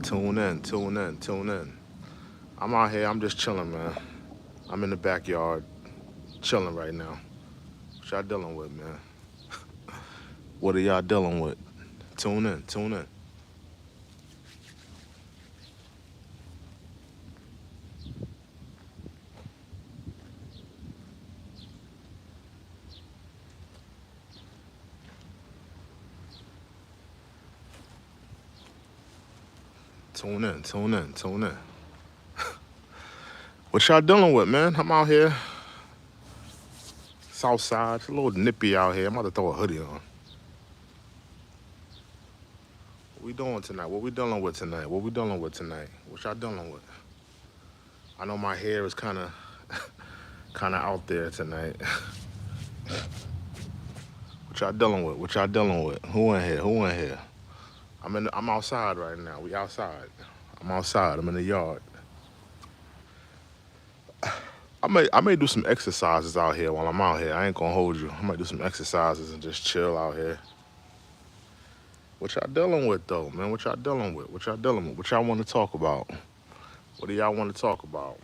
Tune in, tune in, tune in. I'm out here, I'm just chilling, man. I'm in the backyard, chilling right now. What y'all dealing with, man? What are y'all dealing with? Tune in, tune in. Tune in, tune in, tune in. What y'all dealing with, man? I'm out here, south side. It's a little nippy out here. I'm about to throw a hoodie on. What we doing tonight? What we dealing with tonight? What we dealing with tonight? What y'all dealing with? I know my hair is kind of out there tonight. What y'all dealing with? What y'all dealing with? Who in here? Who in here? I'm outside right now. We outside. I'm outside. I'm in the yard. I may do some exercises out here while I'm out here. I ain't gonna hold you. I might do some exercises and just chill out here. What y'all dealing with though, man? What y'all dealing with? What y'all dealing with? What y'all want to talk about? What do y'all want to talk about?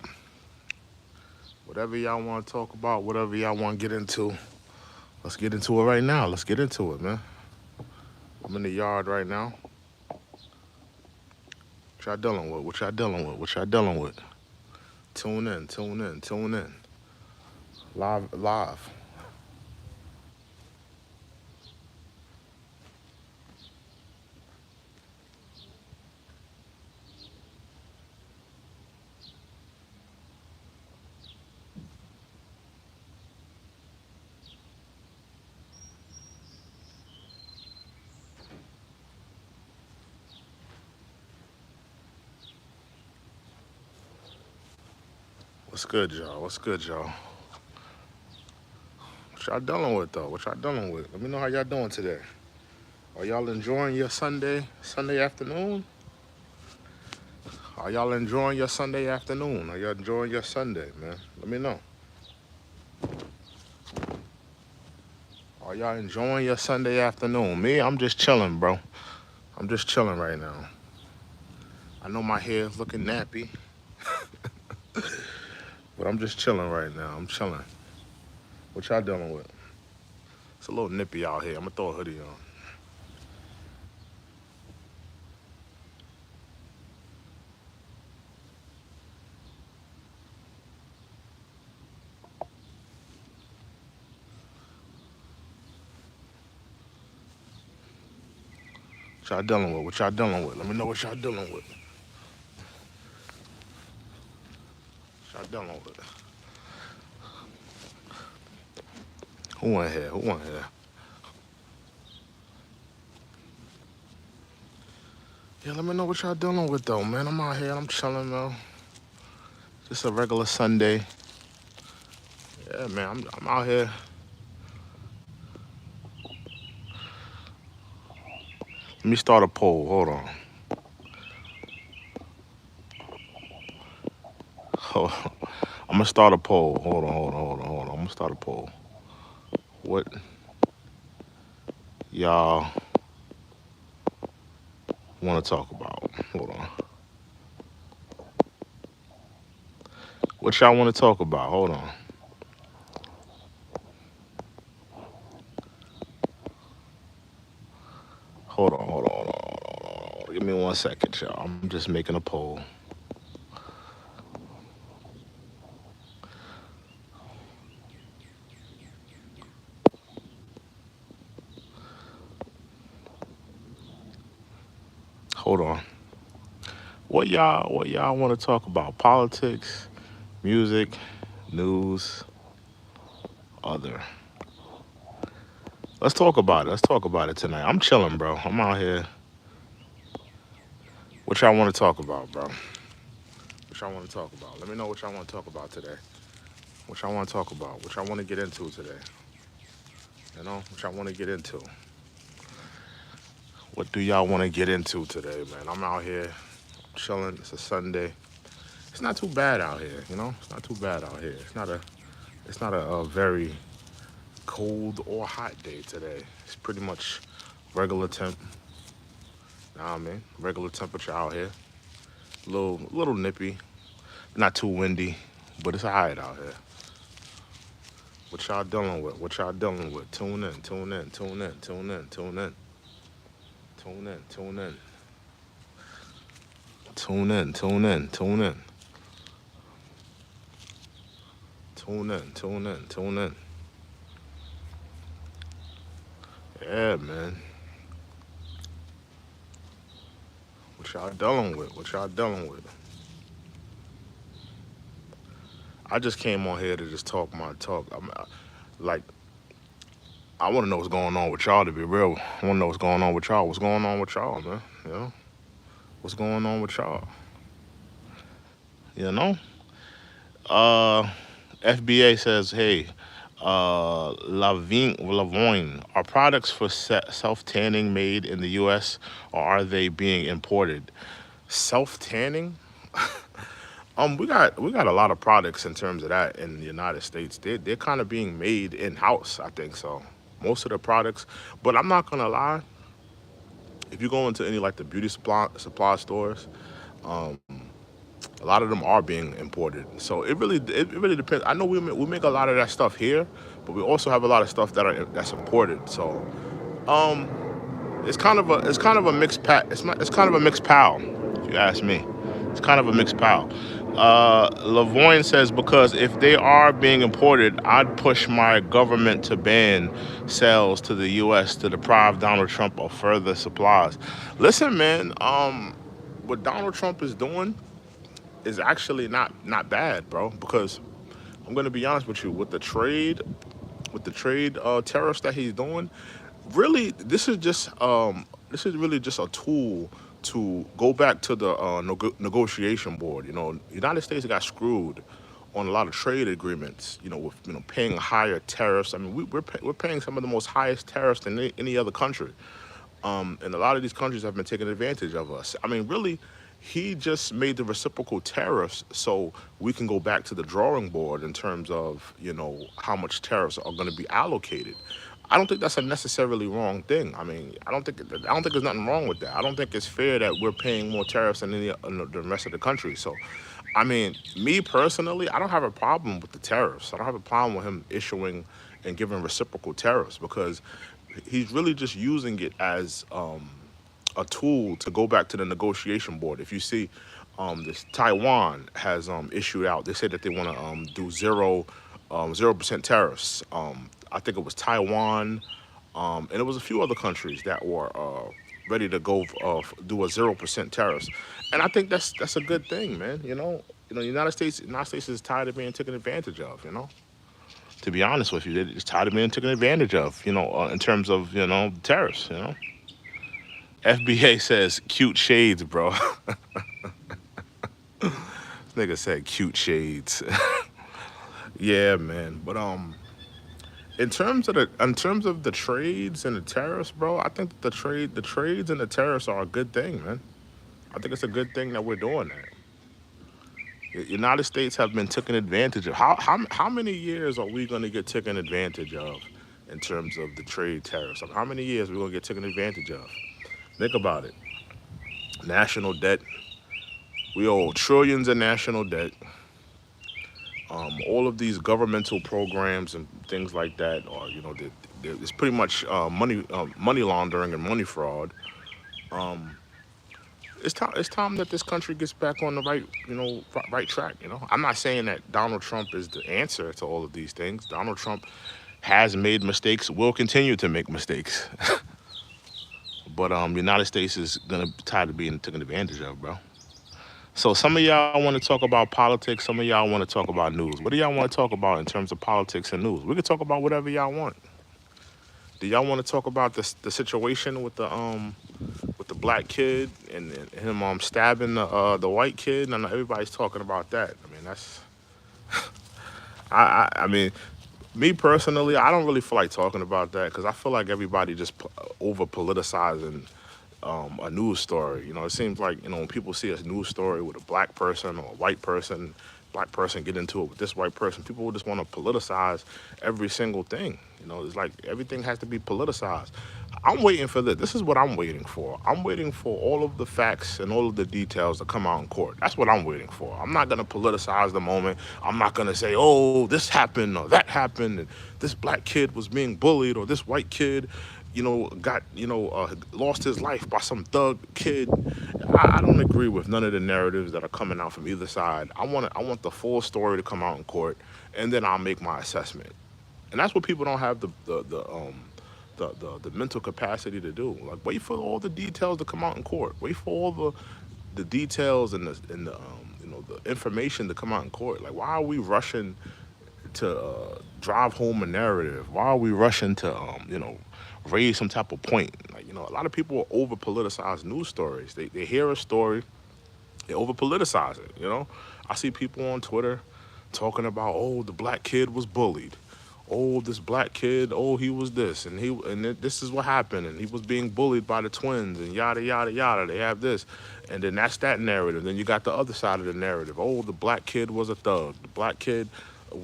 Whatever y'all want to talk about, whatever y'all want to get into, let's get into it right now. Let's get into it, man. I'm in the yard right now. What y'all dealing with? What y'all dealing with? What y'all dealing with? Tune in, tune in, tune in. Live, live. What's good, y'all? What's good, y'all? What y'all dealing with though? What y'all dealing with? Let me know how y'all doing today. Are y'all enjoying your Sunday afternoon? Are y'all enjoying your Sunday afternoon? Are y'all enjoying your Sunday, man? Let me know. Are y'all enjoying your Sunday afternoon? Me, I'm just chilling, bro. I'm just chilling right now. I know my hair is looking nappy, but I'm just chilling right now. I'm chilling. What y'all dealing with? It's a little nippy out here. I'm gonna throw a hoodie on. What y'all dealing with? What y'all dealing with? Let me know what y'all dealing with. What y'all dealing with? Who in here? Who in here? Yeah, let me know what y'all dealing with though, man. I'm out here. I'm chilling, though. Just a regular Sunday. Yeah, man. I'm out here. Let me start a poll. Hold on. I'm gonna start a poll. Hold on, hold on, hold on, hold on. I'm gonna start a poll. What y'all want to talk about? Hold on. What y'all want to talk about? Hold on. Hold on, hold on, hold on, hold on, hold on. Give me 1 second, y'all. I'm just making a poll. Hold on. What y'all want to talk about? Politics, music, news, other. Let's talk about it. Let's talk about it tonight. I'm chilling, bro. I'm out here. What y'all want to talk about, bro? What y'all want to talk about? Let me know what y'all want to talk about today. What y'all want to talk about? What y'all want to get into today? You know, what y'all want to get into? What do y'all want to get into today, man? I'm out here chilling. It's a Sunday. It's not too bad out here, you know? It's not too bad out here. It's not a very cold or hot day today. It's pretty much regular temp. Know what I mean? Regular temperature out here. Little nippy, not too windy, but it's alright out here. What y'all dealing with? What y'all dealing with? Tune in, tune in, tune in, tune in, tune in, tune in, tune in, tune in, tune in, tune in, tune in, tune in, tune in. Yeah, man. What y'all dealing with? What y'all dealing with? I just came on here to just talk my talk. Like, I want to know what's going on with y'all. To be real, I want to know what's going on with y'all. What's going on with y'all, man? You know, what's going on with y'all? You know, uh, FBA says, hey, Lavoine, are products for self tanning made in the U.S. or are they being imported? Self tanning? We got a lot of products in terms of that in the United States. They're kind of being made in house, I think so. Most of the products, but I'm not gonna lie. If you go into any like the beauty supply stores, um, a lot of them are being imported. So it really depends. I know we make a lot of that stuff here, but we also have a lot of stuff that's imported. So um, it's kind of a mixed pack. It's kind of a mixed pal, if you ask me. It's kind of a mixed pal. Lavoine says because if they are being imported, I'd push my government to ban sales to the U.S. to deprive Donald Trump of further supplies. Listen, man. What Donald Trump is doing is actually not bad, bro. Because I'm gonna be honest with you, with the trade tariffs that he's doing, really, this is really just a tool to go back to the negotiation board. The United States got screwed on a lot of trade agreements. With paying higher tariffs. I mean, we're paying some of the most highest tariffs than any other country. And a lot of these countries have been taking advantage of us. I mean, really, he just made the reciprocal tariffs so we can go back to the drawing board in terms of how much tariffs are going to be allocated. I don't think that's a necessarily wrong thing. I mean, I don't think there's nothing wrong with that. I don't think it's fair that we're paying more tariffs than the rest of the country. So, I mean, me personally, I don't have a problem with the tariffs. I don't have a problem with him issuing and giving reciprocal tariffs because he's really just using it as a tool to go back to the negotiation board. If you see, this Taiwan has issued out. They said that they want to do 0% tariffs. I think it was Taiwan, and it was a few other countries that were ready to go do a 0% tariffs. And I think that's a good thing, man. The United States is tired of being taken advantage of. To be honest with you, they're just tired of being taken advantage of. In terms of tariffs. FBA says cute shades, bro. This nigga said cute shades. Yeah, man. But in terms of the trades and the tariffs, bro, I think that the trades and the tariffs are a good thing, man. I think it's a good thing that we're doing that. The United States have been taken advantage of. How many years are we gonna get taken advantage of in terms of the trade tariffs? I mean, how many years are we gonna get taken advantage of? Think about it. National debt. We owe trillions in national debt. All of these governmental programs and things like that are, it's pretty much money laundering and money fraud. Um, it's time that this country gets back on the right track. I'm not saying that Donald Trump is the answer to all of these things. Donald Trump has made mistakes, will continue to make mistakes, but the United States is gonna tired of being taken advantage of, bro. So some of y'all want to talk about politics. Some of y'all want to talk about news. What do y'all want to talk about in terms of politics and news? We can talk about whatever y'all want. Do y'all want to talk about the situation with the black kid and him stabbing the white kid? And everybody's talking about that. I mean, I mean, me personally, I don't really feel like talking about that because I feel like everybody just over politicizing a news story. It seems like when people see a news story with a black person or a white person, black person get into it with this white person, people will just want to politicize every single thing. It's like everything has to be politicized. I'm waiting for this. This is what I'm waiting for. I'm waiting for all of the facts and all of the details to come out in court. That's what I'm waiting for. I'm not gonna politicize the moment. I'm not gonna say, oh, this happened or that happened, and this black kid was being bullied, or this white kid, got lost his life by some thug kid. I don't agree with none of the narratives that are coming out from either side. I want the full story to come out in court, and then I'll make my assessment. And that's what people don't have the mental capacity to do. Like, wait for all the details to come out in court. Wait for all the details and the information to come out in court. Like, why are we rushing to drive home a narrative? Why are we rushing to raise some type of point? Like, a lot of people over politicize news stories. They hear a story, they over politicize it. I see people on Twitter talking about, oh, the black kid was bullied. Oh, this black kid, oh, he was this, and this is what happened, and he was being bullied by the twins, and yada yada yada. They have this, and then that's that narrative. Then you got the other side of the narrative. Oh, the black kid was a thug. The black kid he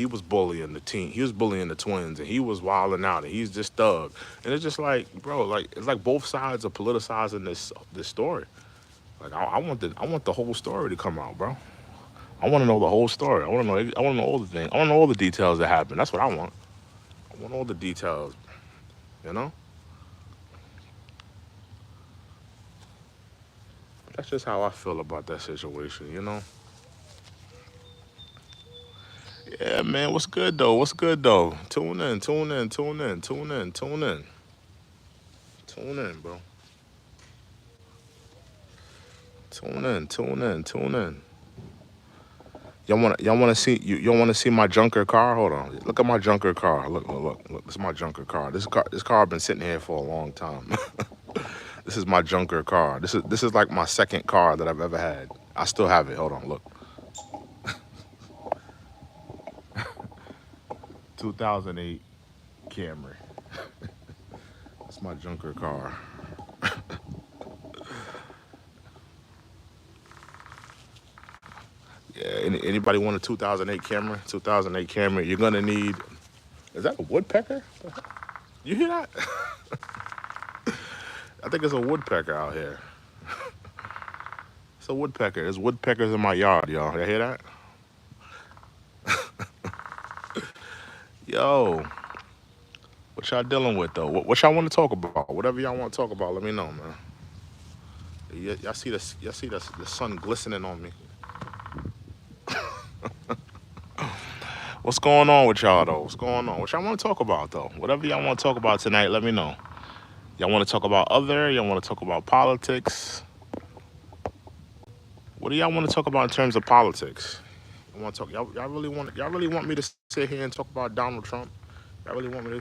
was bullying the team. He was bullying the twins, and he was wilding out, and he's this thug. And it's just like, bro, like it's like both sides are politicizing this story. Like I want the whole story to come out, bro. I want to know the whole story. I want to know all the things. I want to know all the details that happen. That's what I want. I want all the details. You know. That's just how I feel about that situation. Yeah, man. What's good though? What's good though? Tune in. Tune in. Tune in. Tune in. Tune in. Tune in, bro. Tune in. Tune in. Tune in. Y'all wanna see y'all wanna see my junker car? Hold on. Look at my junker car. Look. This is my junker car. This car been sitting here for a long time. This is my junker car. This is like my second car that I've ever had. I still have it. Hold on, look. 2008 Camry. That's my junker car. Yeah. Anybody want a 2008 Camry? 2008 Camry. You're gonna need. Is that a woodpecker? You hear that? I think it's a woodpecker out here. It's a woodpecker. There's woodpeckers in my yard, y'all. You hear that? Yo, what y'all dealing with though? What y'all want to talk about? Whatever y'all want to talk about, let me know, man. Y'all see this? Y'all see the sun glistening on me? What's going on with y'all though? What's going on? What y'all want to talk about though? Whatever y'all want to talk about tonight, let me know. Y'all want to talk about other? Y'all want to talk about politics? What do y'all want to talk about in terms of politics? I want to talk. Y'all really want me to sit here and talk about Donald Trump? Y'all really want me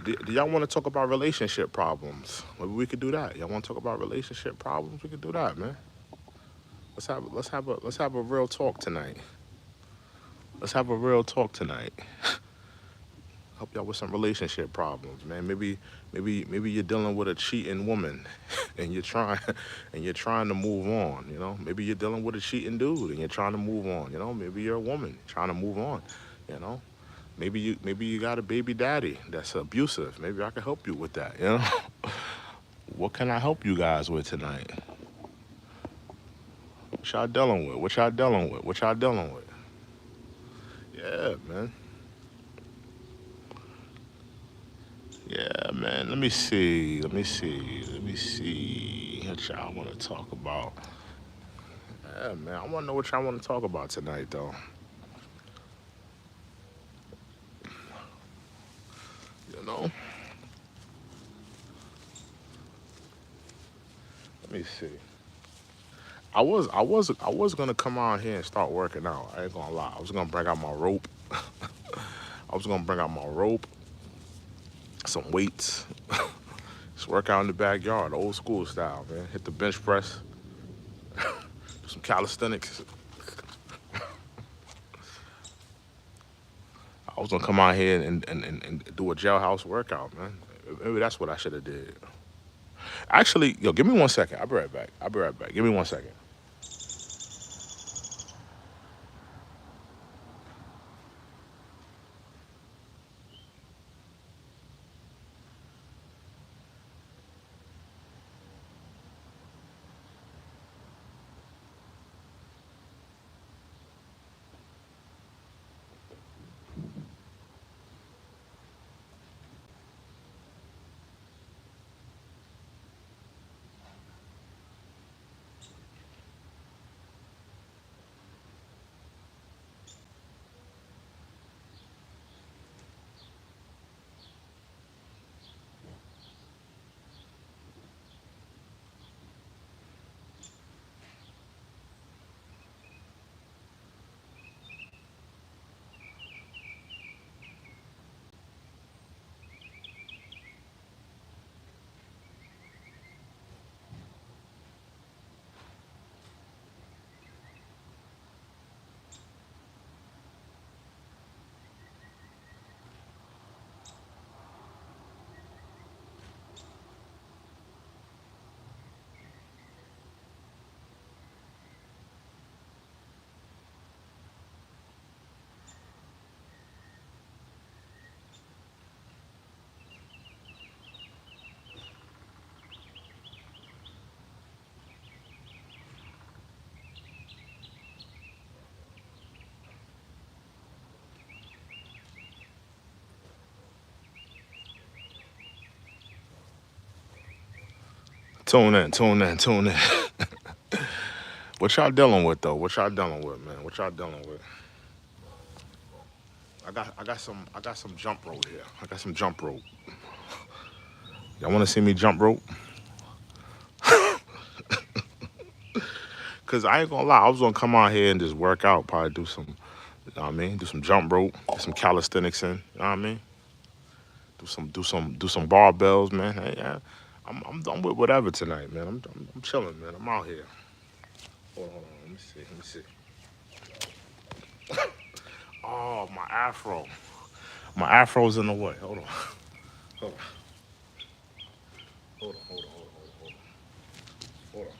to? Do y'all want to talk about relationship problems? Maybe we could do that. Y'all want to talk about relationship problems? We could do that, man. Let's have a real talk tonight. Let's have a real talk tonight. Help y'all with some relationship problems, man. Maybe you're dealing with a cheating woman, and you're trying to move on. Maybe you're dealing with a cheating dude, and you're trying to move on. Maybe you're a woman trying to move on. You know, maybe you got a baby daddy that's abusive. Maybe I can help you with that. What can I help you guys with tonight? What y'all dealing with? What y'all dealing with? What y'all dealing with? Yeah, man. Yeah, man. Let me see. Let me see. Let me see. What y'all want to talk about? Yeah, man. I want to know what y'all want to talk about tonight, though. You know. Let me see. I was gonna come out here and start working out. I ain't gonna lie. I was gonna bring out my rope. I was gonna bring out my rope, some weights, just work out in the backyard, old school style, man. Hit the bench press, do some calisthenics. I was gonna come out here and do a jailhouse workout, man. Maybe that's what I should have did. Actually, yo, give me 1 second. I'll be right back. I'll be right back. Give me 1 second. Tune in, tune in, tune in. What y'all dealing with though? What y'all dealing with, man? What y'all dealing with? I got some jump rope here. I got some jump rope. Y'all want to see me jump rope? Cause I ain't gonna lie, I was gonna come out here and just work out, probably do some, you know what I mean, do some jump rope, get some calisthenics in, you know what I mean, do some barbells, man. Hey, I'm done with whatever tonight, man. I'm chilling, man. I'm out here. Hold on, let me see, let me see. Oh, my afro, my afro's in the way. Hold on, hold on, hold on. Hold on.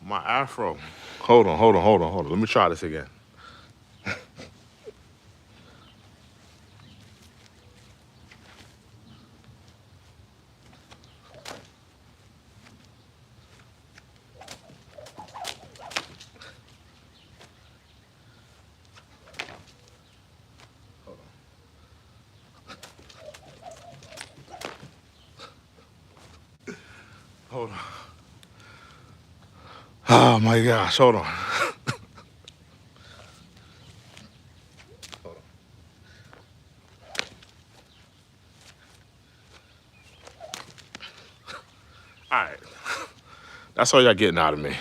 My afro. Hold on. Let me try this again. Hold on. Oh my gosh, hold on. Hold on. All right, that's all y'all getting out of me.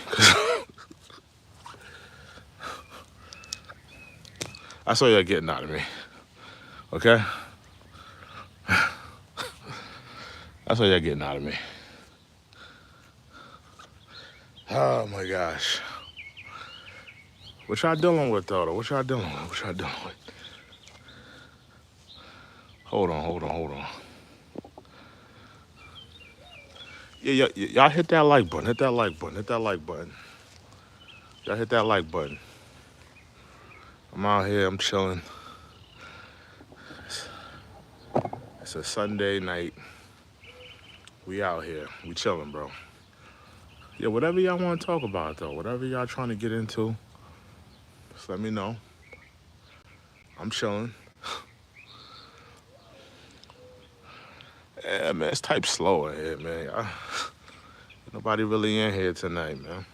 That's all y'all getting out of me. Okay, that's all y'all getting out of me. Oh my gosh. What y'all dealing with though? What y'all dealing with? What y'all dealing with? Hold on. Yeah, y'all hit that like button. Hit that like button. Hit that like button. Y'all hit that like button. I'm out here. I'm chilling. It's a Sunday night. We out here. We chilling, bro. Yeah, whatever y'all want to talk about though. Whatever y'all trying to get into, just let me know. I'm chilling. Yeah, man. It's type slow in here, man. Nobody really in here tonight, man.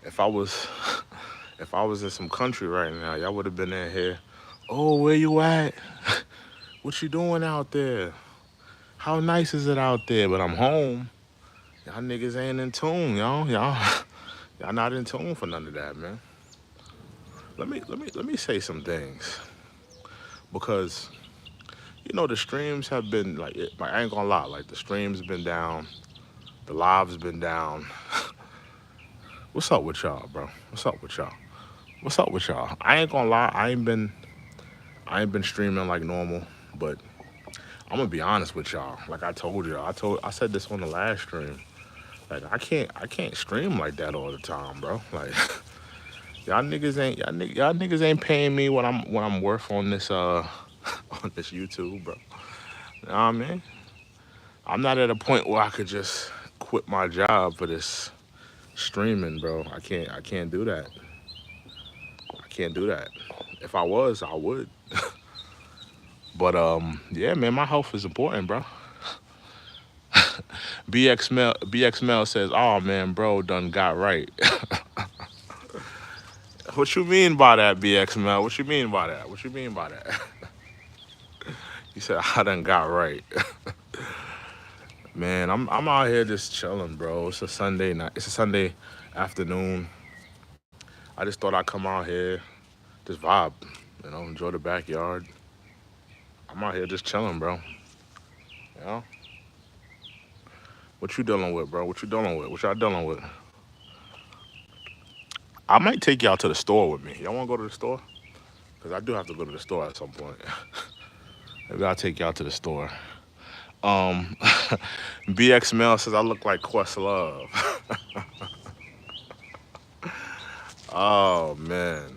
If I was, if I was in some country right now, y'all would have been in here. Oh, where you at? What you doing out there? How nice is it out there? But I'm home. Y'all niggas ain't in tune, y'all not in tune for none of that, man. Let me say some things because the streams have been like I ain't gonna lie, like the streams been down, the lives been down. What's up with y'all, bro? What's up with y'all? What's up with y'all? I ain't gonna lie, I ain't been streaming like normal, but I'm gonna be honest with y'all. Like I told y'all, I said this on the last stream. Like I can't stream like that all the time, bro. Like y'all niggas ain't paying me what I'm worth on this on this YouTube, bro. You know what I mean? I'm not at a point where I could just quit my job for this streaming, bro. I can't do that. I can't do that. If I was, I would. But yeah, man, my health is important, bro. BX Mel says, "Oh man, bro, done got right." What you mean by that, BX Mel? What you mean by that? What you mean by that? He said, "I done got right." Man, I'm out here just chilling, bro. It's a Sunday night. It's a Sunday afternoon. I just thought I'd come out here, just vibe, enjoy the backyard. I'm out here just chilling, bro. You know? What you dealing with, bro? What you dealing with? What y'all dealing with? I might take y'all to the store with me. Y'all want to go to the store? Because I do have to go to the store at some point. Maybe I'll take y'all to the store. Um, BX Mel says I look like Questlove. Oh, man.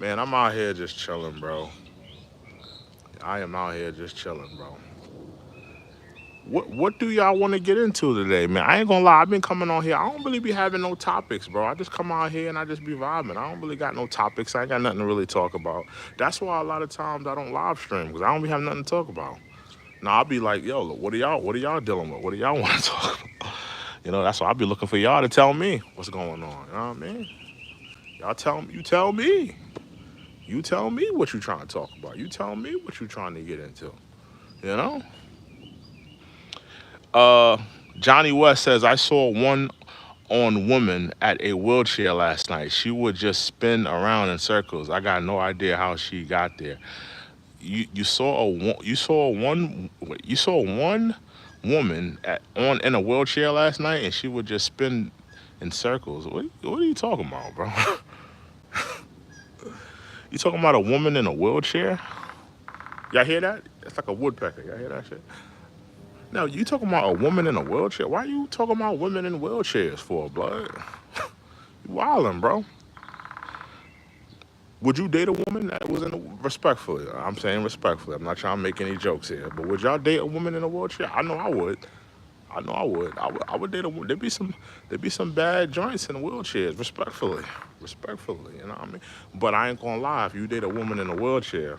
Man, I'm out here just chilling, bro. I am out here just chilling, bro. What do y'all want to get into today, man? I ain't gonna lie, I've been coming on here. I don't really be having no topics, bro. I just come out here and I just be vibing. I don't really got no topics. I ain't got nothing to really talk about. That's why a lot of times I don't live stream because I don't be having nothing to talk about. Now I'll be like, yo, look, what are y'all dealing with? What do y'all want to talk about? That's why I'll be looking for y'all to tell me what's going on. You know what I mean? Y'all tell me, you tell me. You tell me what you trying to talk about. You tell me what you trying to get into. You know? Uh, Johnny West says, I saw one on woman at a wheelchair last night. She would just spin around in circles. I got no idea how she got there. You saw one woman on in a wheelchair last night, and she would just spin in circles. What are you talking about, bro? You talking about a woman in a wheelchair? Y'all hear that? It's like a woodpecker. Y'all hear that shit? Now you talking about a woman in a wheelchair? Why are you talking about women in wheelchairs for, blood? You wildin', bro. Would you date a woman that was in a respectfully? I'm saying respectfully. I'm not trying to make any jokes here, but would y'all date a woman in a wheelchair? I know I would. I know I would. I would date a woman. There'd be some bad joints in wheelchairs, respectfully, respectfully. You know what I mean? But I ain't gonna lie. If you date a woman in a wheelchair,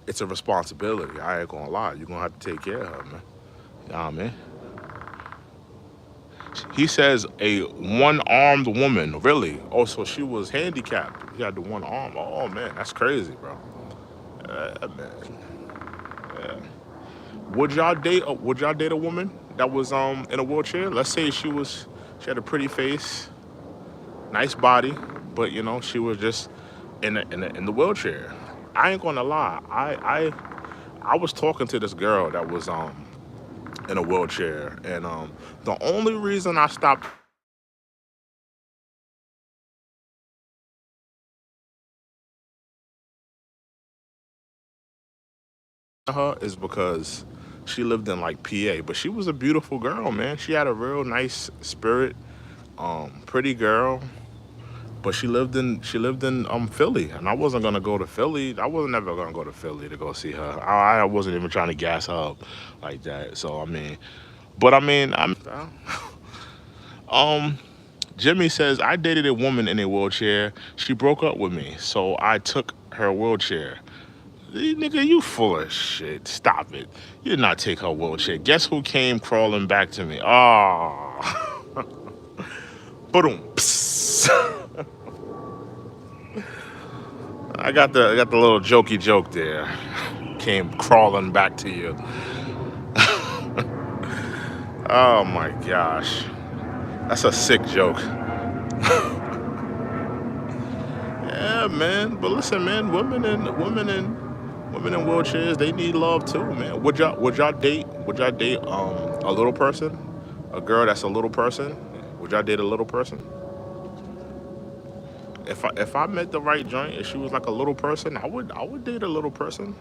it's a responsibility. I ain't gonna lie. You're gonna have to take care of her, man. You know what I mean? He says a one-armed woman. Really? Oh, so she was handicapped. He had the one arm. Oh man, that's crazy, bro. Man. Yeah. Would y'all date a woman that was in a wheelchair? Let's say she had a pretty face, nice body, but she was just in the wheelchair. I ain't gonna lie. I was talking to this girl that was in a wheelchair, and the only reason I stopped her is because she lived in like PA, but she was a beautiful girl, man. She had a real nice spirit, pretty girl. But she lived in Philly, and I wasn't gonna go to Philly. I wasn't never gonna go to Philly to go see her. I wasn't even trying to gas her up like that. So I mean, but I mean, um. Jimmy says I dated a woman in a wheelchair. She broke up with me, so I took her wheelchair. Nigga, you full of shit. Stop it. You did not take her wheelchair. Guess who came crawling back to me? Oh. Boom. I got the little jokey joke there. Came crawling back to you. Oh my gosh. That's a sick joke. Yeah, man. But listen, man, women in wheelchairs, they need love too, man. Would y'all date a little person? A girl that's a little person? Would y'all date a little person? If I met the right joint and she was like a little person, I would date a little person.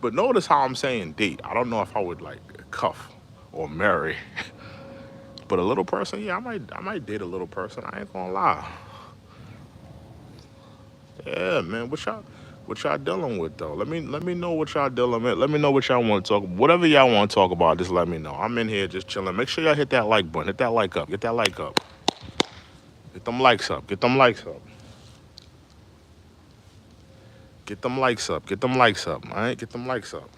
But notice how I'm saying date. I don't know if I would like cuff or marry. But a little person, yeah, I might date a little person. I ain't gonna lie. Yeah, man. What y'all dealing with though? Let me know what y'all dealing with. Let me know what y'all want to talk. Whatever y'all want to talk about, just let me know. I'm in here just chilling. Make sure y'all hit that like button. Hit that like up. Get that like up. Get them likes up. Get them likes up. Get them likes up. Get them likes up. All right, get them likes up.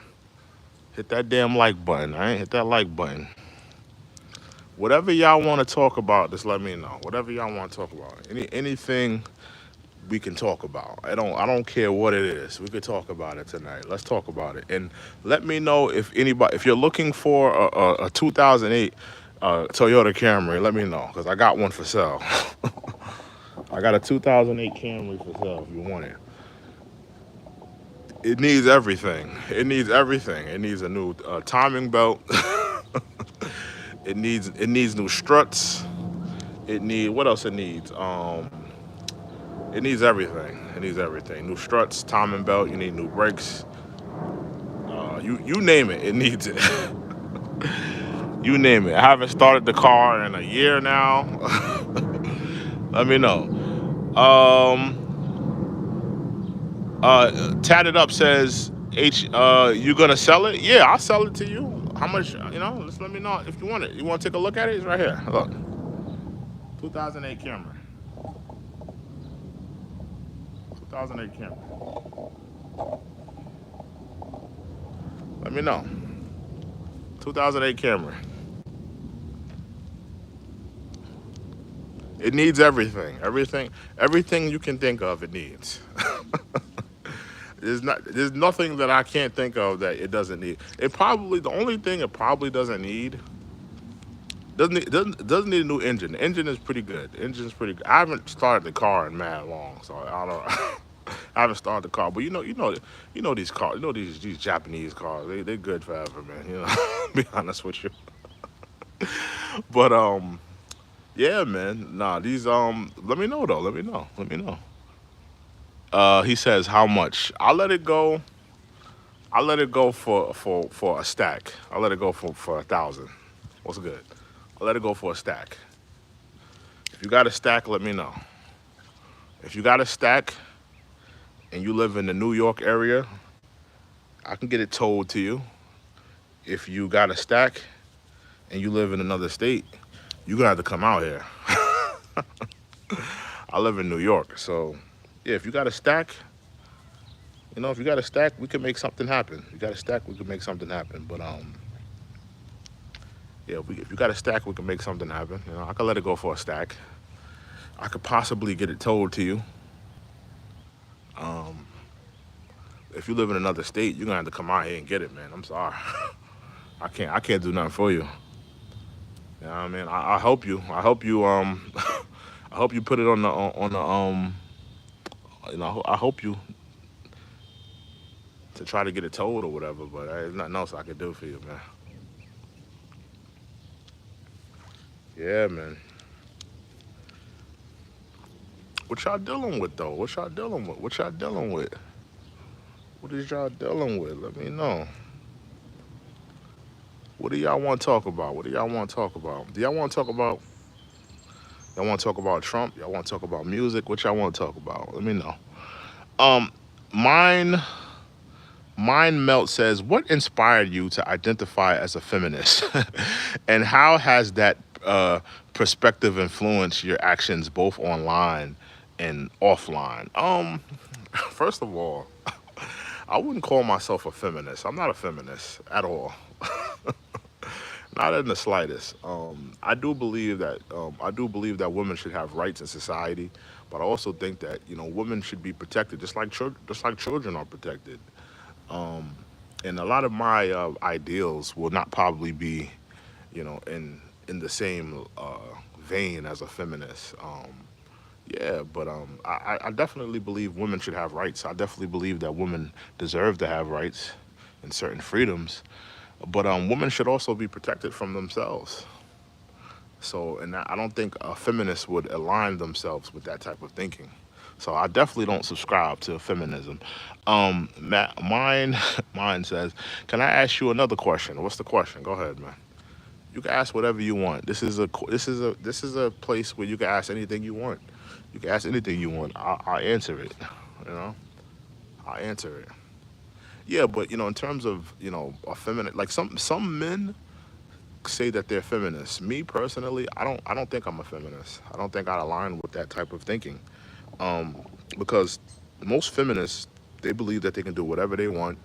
Hit that damn like button. All right, hit that like button. Whatever y'all want to talk about, just let me know. Whatever y'all want to talk about. Anything we can talk about. I don't care what it is. We could talk about it tonight. Let's talk about it. And let me know if you're looking for a 2008 Toyota Camry, let me know because I got one for sale. I got a 2008 Camry for sale if you want it. It needs everything. It needs everything. It needs a new timing belt. It needs new struts. What else it needs? It needs everything. It needs everything. New struts, timing belt. You need new brakes. You name it. It needs it. You name it. I haven't started the car in a year now. Let me know. Um, Tatted Up says You gonna sell it? Yeah, I'll sell it to you. How much? Just let me know if you want it. You want to take a look at it? It's right here. Look, 2008 Camry. 2008 Camry. Let me know. 2008 Camry. It needs everything. Everything you can think of. It needs. There's nothing that I can't think of that it doesn't need. The only thing it probably doesn't need doesn't need a new engine. The engine is pretty good. The engine is pretty good. I haven't started the car in mad long, so I don't. I haven't started the car, but you know these cars. You know these Japanese cars. They're good forever, man. Be honest with you. But yeah, man. Nah, these Let me know though. Let me know. Let me know. He says how much? I'll let it go. I'll let it go for a stack. I'll let it go for 1,000. What's good? I'll let it go for a stack. If you got a stack, let me know. If you got a stack and you live in the New York area, I can get it towed to you. If you got a stack and you live in another state, you're gonna have to come out here. I live in New York, so yeah, if you got a stack, if you got a stack, we can make something happen. If you got a stack, we can make something happen. But yeah, if you got a stack, we can make something happen. I could let it go for a stack. I could possibly get it towed to you. Um, if you live in another state, you're gonna have to come out here and get it, man. I'm sorry. I can't do nothing for you. You know what I mean? I hope you I hope you put it on the I hope you to try to get it towed or whatever, but there's nothing else I could do for you, man. Yeah, man. What y'all dealing with though? What y'all dealing with? What y'all dealing with? What is y'all dealing with? Let me know. What do y'all want to talk about? What do y'all want to talk about? Do y'all want to talk about? Y'all want to talk about Trump? Y'all want to talk about music? What y'all want to talk about? Let me know. Um, mine, Mind Melt says, "What inspired you to identify as a feminist, and how has that perspective influenced your actions both online and offline?" First of all, I wouldn't call myself a feminist. I'm not a feminist at all. Not in the slightest. I do believe that women should have rights in society, but I also think that women should be protected just like children are protected. Um, and a lot of my ideals will not probably be in the same vein as a feminist. Yeah, but I definitely believe women should have rights. I definitely believe that women deserve to have rights and certain freedoms. But women should also be protected from themselves. So, and I don't think a feminist would align themselves with that type of thinking. So I definitely don't subscribe to feminism. Mine says, "Can I ask you another question?" What's the question? Go ahead, man. You can ask whatever you want. This is a place where you can ask anything you want. You can ask anything you want. I'll answer it. You know, I'll answer it. Yeah, but in terms of a feminine, like some men say that they're feminists. Me personally, I don't think I'm a feminist. I don't think I align with that type of thinking. Um, because most feminists, they believe that they can do whatever they want,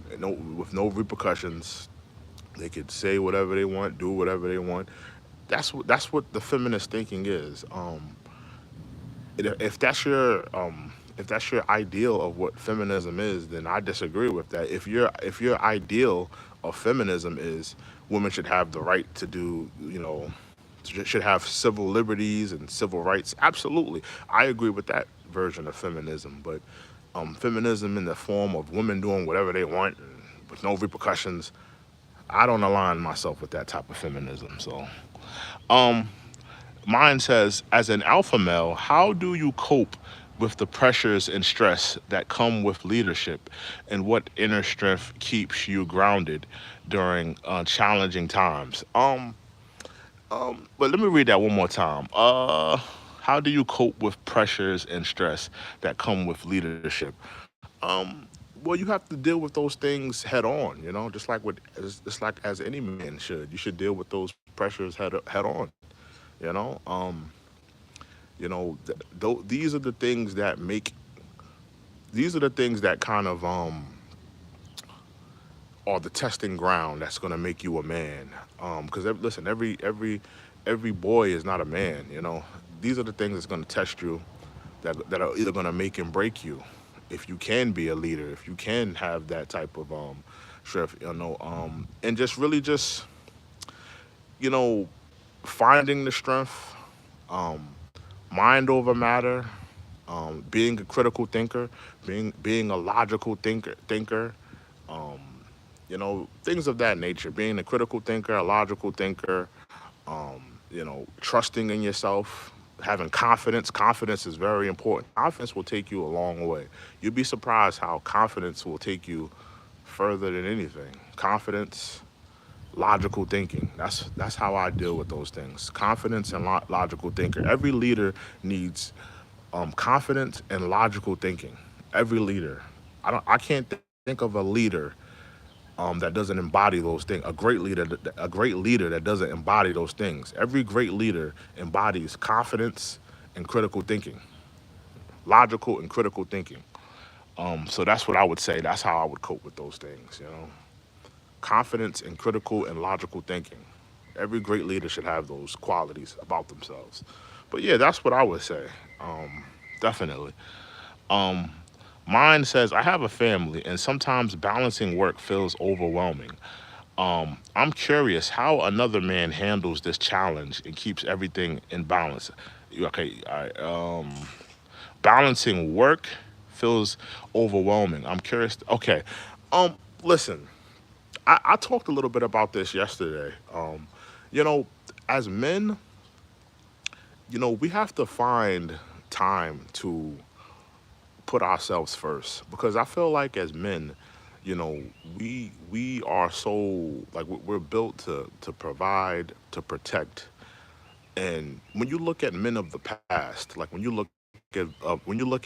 with no repercussions. They could say whatever they want, do whatever they want. That's what the feminist thinking is. If that's your ideal of what feminism is, then I disagree with that. If your ideal of feminism is women should have the right to do, should have civil liberties and civil rights, absolutely, I agree with that version of feminism. But feminism in the form of women doing whatever they want and with no repercussions, I don't align myself with that type of feminism. So, um, mine says, as an alpha male, how do you cope with the pressures and stress that come with leadership, and what inner strength keeps you grounded during challenging times? But let me read that one more time. How do you cope with pressures and stress that come with leadership? well, you have to deal with those things head on, just like just like as any man should. You should deal with those pressures head on, you know. These are the things that make these are the things that kind of are the testing ground that's going to make you a man. Because listen, every boy is not a man. These are the things that's going to test you, that are either going to make and break you. If you can be a leader, if you can have that type of strength, and just really just you know finding the strength, um, mind over matter, being a critical thinker, being a logical thinker, um, things of that nature. Being a critical thinker, a logical thinker, trusting in yourself, having confidence. Confidence is very important. Confidence will take you a long way. You'd be surprised how confidence will take you further than anything. Confidence, logical thinking. That's how I deal with those things. Confidence and logical thinker. Every leader needs confidence and logical thinking. Every leader. I can't think of a leader that doesn't embody those things. A great leader that doesn't embody those things. Every great leader embodies confidence and critical thinking, logical and critical thinking. So that's what I would say. That's how I would cope with those things. Confidence and critical and logical thinking. Every great leader should have those qualities about themselves. But yeah, that's what I would say. Definitely. Um, Mine says, I have a family, and sometimes balancing work feels overwhelming. I'm curious how another man handles this challenge and keeps everything in balance. Okay, all right. Balancing work feels overwhelming. I'm curious. Okay, listen, I talked a little bit about this yesterday. You know, as men, we have to find time to put ourselves first, because I feel like as men, we are so, like, we're built to provide, to protect. And when you look at men of the past, like when you look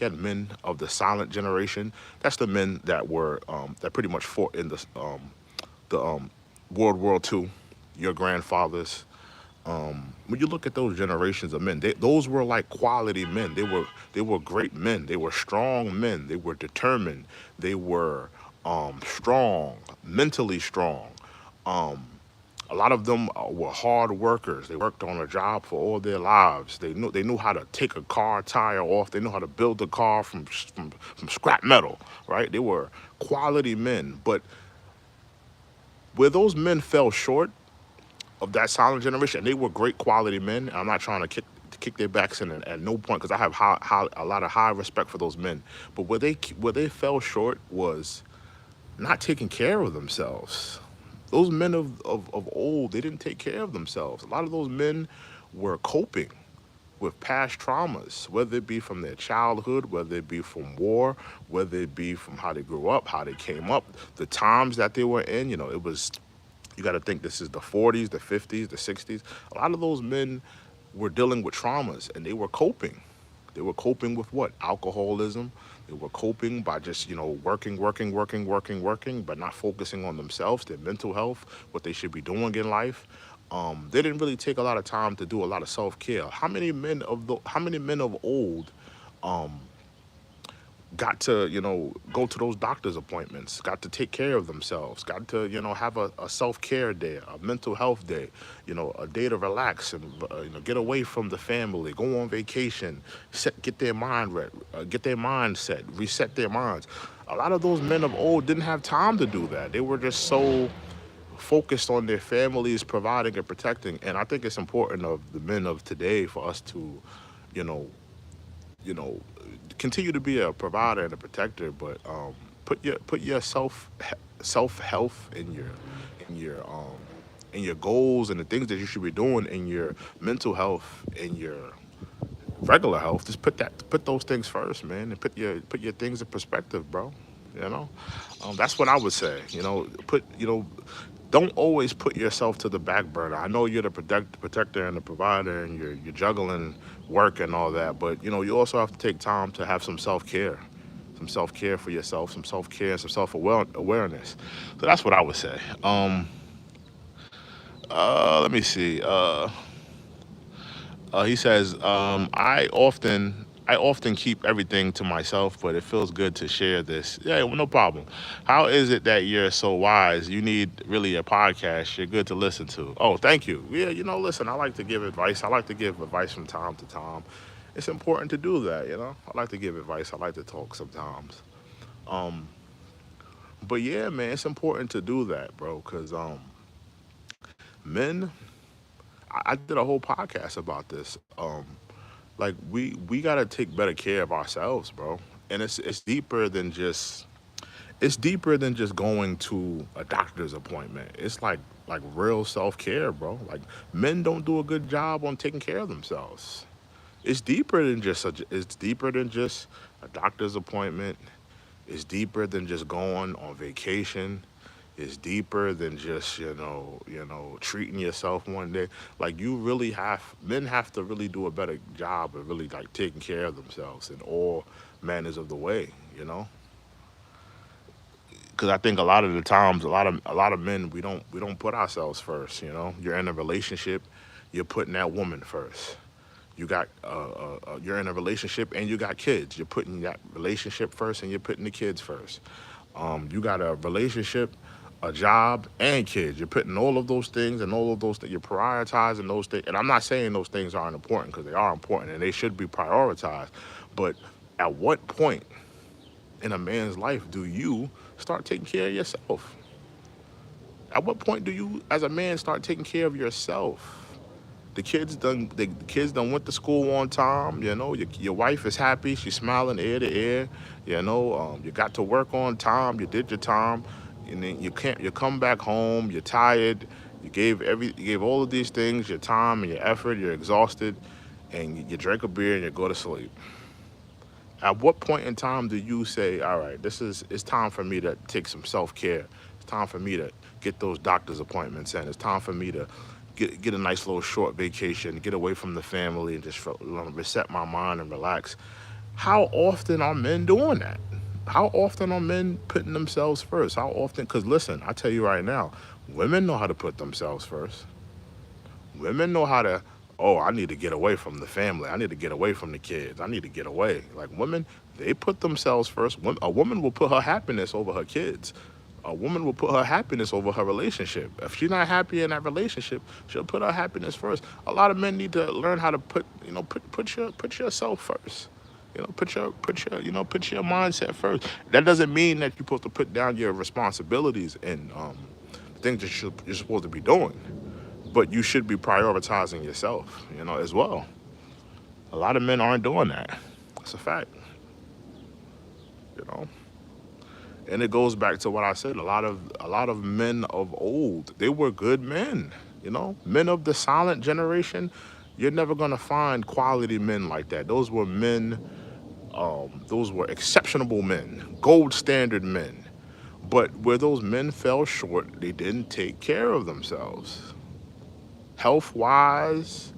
at men of the silent generation, that's the men that pretty much fought in the World War II. Your grandfathers, when you look at those generations of men, those were like quality men. They were great men. They were strong men. They were determined. They were strong, mentally strong. Um, a lot of them were hard workers. They worked on a job for all their lives. They knew how to take a car tire off. They knew how to build a car from scrap metal. Right? They were quality men. But where those men fell short of that silent generation, and they were great quality men. I'm not trying to kick their backs in at no point, because I have a lot of high respect for those men. But where they fell short was not taking care of themselves. Those men of old, they didn't take care of themselves. A lot of those men were coping with past traumas, whether it be from their childhood, whether it be from war, whether it be from how they grew up, how they came up, the times that they were in. It was, you got to think, this is the 40s, the 50s, the 60s. A lot of those men were dealing with traumas, and they were coping. They were coping with what? Alcoholism. They were coping by just, working, working, working, working, working, but not focusing on themselves, their mental health, what they should be doing in life. They didn't really take a lot of time to do a lot of self-care. How many men of old um, got to, go to those doctor's appointments, got to take care of themselves, got to, have a self-care day, a mental health day, a day to relax and, get away from the family, go on vacation, get their mind get their mind set, reset their minds. A lot of those men of old didn't have time to do that. They were just so focused on their families providing and protecting. And I think it's important of the men of today for us to, you know, you know, continue to be a provider and a protector, but put your self health in your in your goals and the things that you should be doing in your mental health, in your regular health. Just put those things first, man, and put your things in perspective, bro. That's what I would say. Don't always put yourself to the back burner. I know you're the protector and the provider, and you're juggling work and all that, but you also have to take time to have some self care, some self care for yourself, some self care, some self awareness. So that's what I would say. Let me see. He says, I often keep everything to myself, but it feels good to share this. Yeah, well, no problem. How is it that you're so wise? You need really a podcast. You're good to listen to. Oh, thank you. Yeah, listen, I like to give advice. I like to give advice from time to time. It's important to do that. I like to give advice. I like to talk sometimes. Um, but yeah, man, it's important to do that, bro, because men, I did a whole podcast about this. Like we gotta take better care of ourselves, bro. And it's deeper than just going to a doctor's appointment. It's like real self care, bro. Like men don't do a good job on taking care of themselves. It's deeper than just a doctor's appointment. It's deeper than just going on vacation. It's deeper than just treating yourself one day. Like men have to really do a better job of really like taking care of themselves in all manners of the way. You know, because I think a lot of the times, a lot of men we don't put ourselves first. You're in a relationship, you're putting that woman first. You're in a relationship and you got kids. You're putting that relationship first and you're putting the kids first. You got a relationship, a job, and kids. You're putting all of those things and all of those that you're prioritizing those things. And I'm not saying those things aren't important because they are important and they should be prioritized. But at what point in a man's life do you start taking care of yourself? At what point do you, as a man, start taking care of yourself? The kids done went to school on time. Your wife is happy. She's smiling ear to ear. You got to work on time. You did your time. And then you come back home. You're tired. You gave all of these things your time and your effort. You're exhausted, and you drink a beer and you go to sleep. At what point in time do you say, all right, it's time for me to take some self care. It's time for me to get those doctor's appointments in. It's time for me to get a nice little short vacation, get away from the family, and just reset my mind and relax. How often are men doing that? How often are men putting themselves first? How often? Because listen, I tell you right now, women know how to put themselves first. Women know how to, oh, I need to get away from the family. I need to get away from the kids. I need to get away. Like women, they put themselves first. A woman will put her happiness over her kids. A woman will put her happiness over her relationship. If she's not happy in that relationship, she'll put her happiness first. A lot of men need to learn how to put yourself first. Put your mindset first. That doesn't mean that you're supposed to put down your responsibilities and things that you're supposed to be doing, but you should be prioritizing yourself, as well. A lot of men aren't doing that. It's a fact, you know. And it goes back to what I said. A lot of men of old, they were good men. Men of the silent generation. You're never gonna find quality men like that. Those were men. Those were exceptional men, gold standard men. But where those men fell short, they didn't take care of themselves, health wise.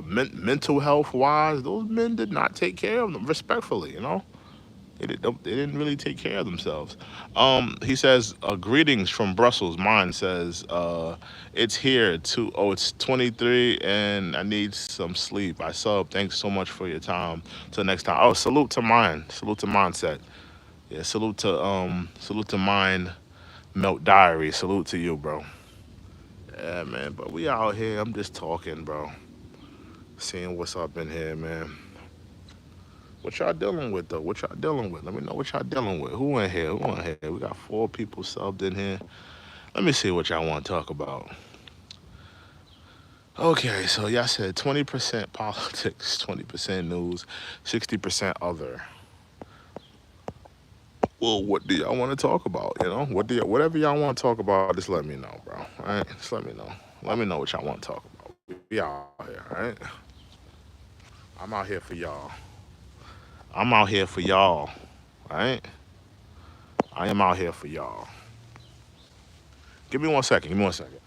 Mental health wise. Those men did not take care of them. Respectfully. They didn't really take care of themselves. He says, greetings from Brussels. Mine says, it's here too. Oh, it's 23 and I need some sleep. I sub. Thanks so much for your time. Till next time. Oh, salute to mine. Salute to mindset. Yeah, salute to mine. Melt diary. Salute to you, bro. Yeah, man. But we out here. I'm just talking, bro. Seeing what's up in here, man. What y'all dealing with though? What y'all dealing with? Let me know what y'all dealing with. Who in here? Who in here? We got 4 people subbed in here. Let me see what y'all want to talk about. Okay, so y'all said 20% politics, 20% news, 60% other. Well, what do y'all want to talk about? Whatever y'all want to talk about, just let me know, bro. All right, just let me know. Let me know what y'all want to talk about. We out here, all right? I'm out here for y'all. I'm out here for y'all, all right? I am out here for y'all. Give me 1 second. Give me 1 second.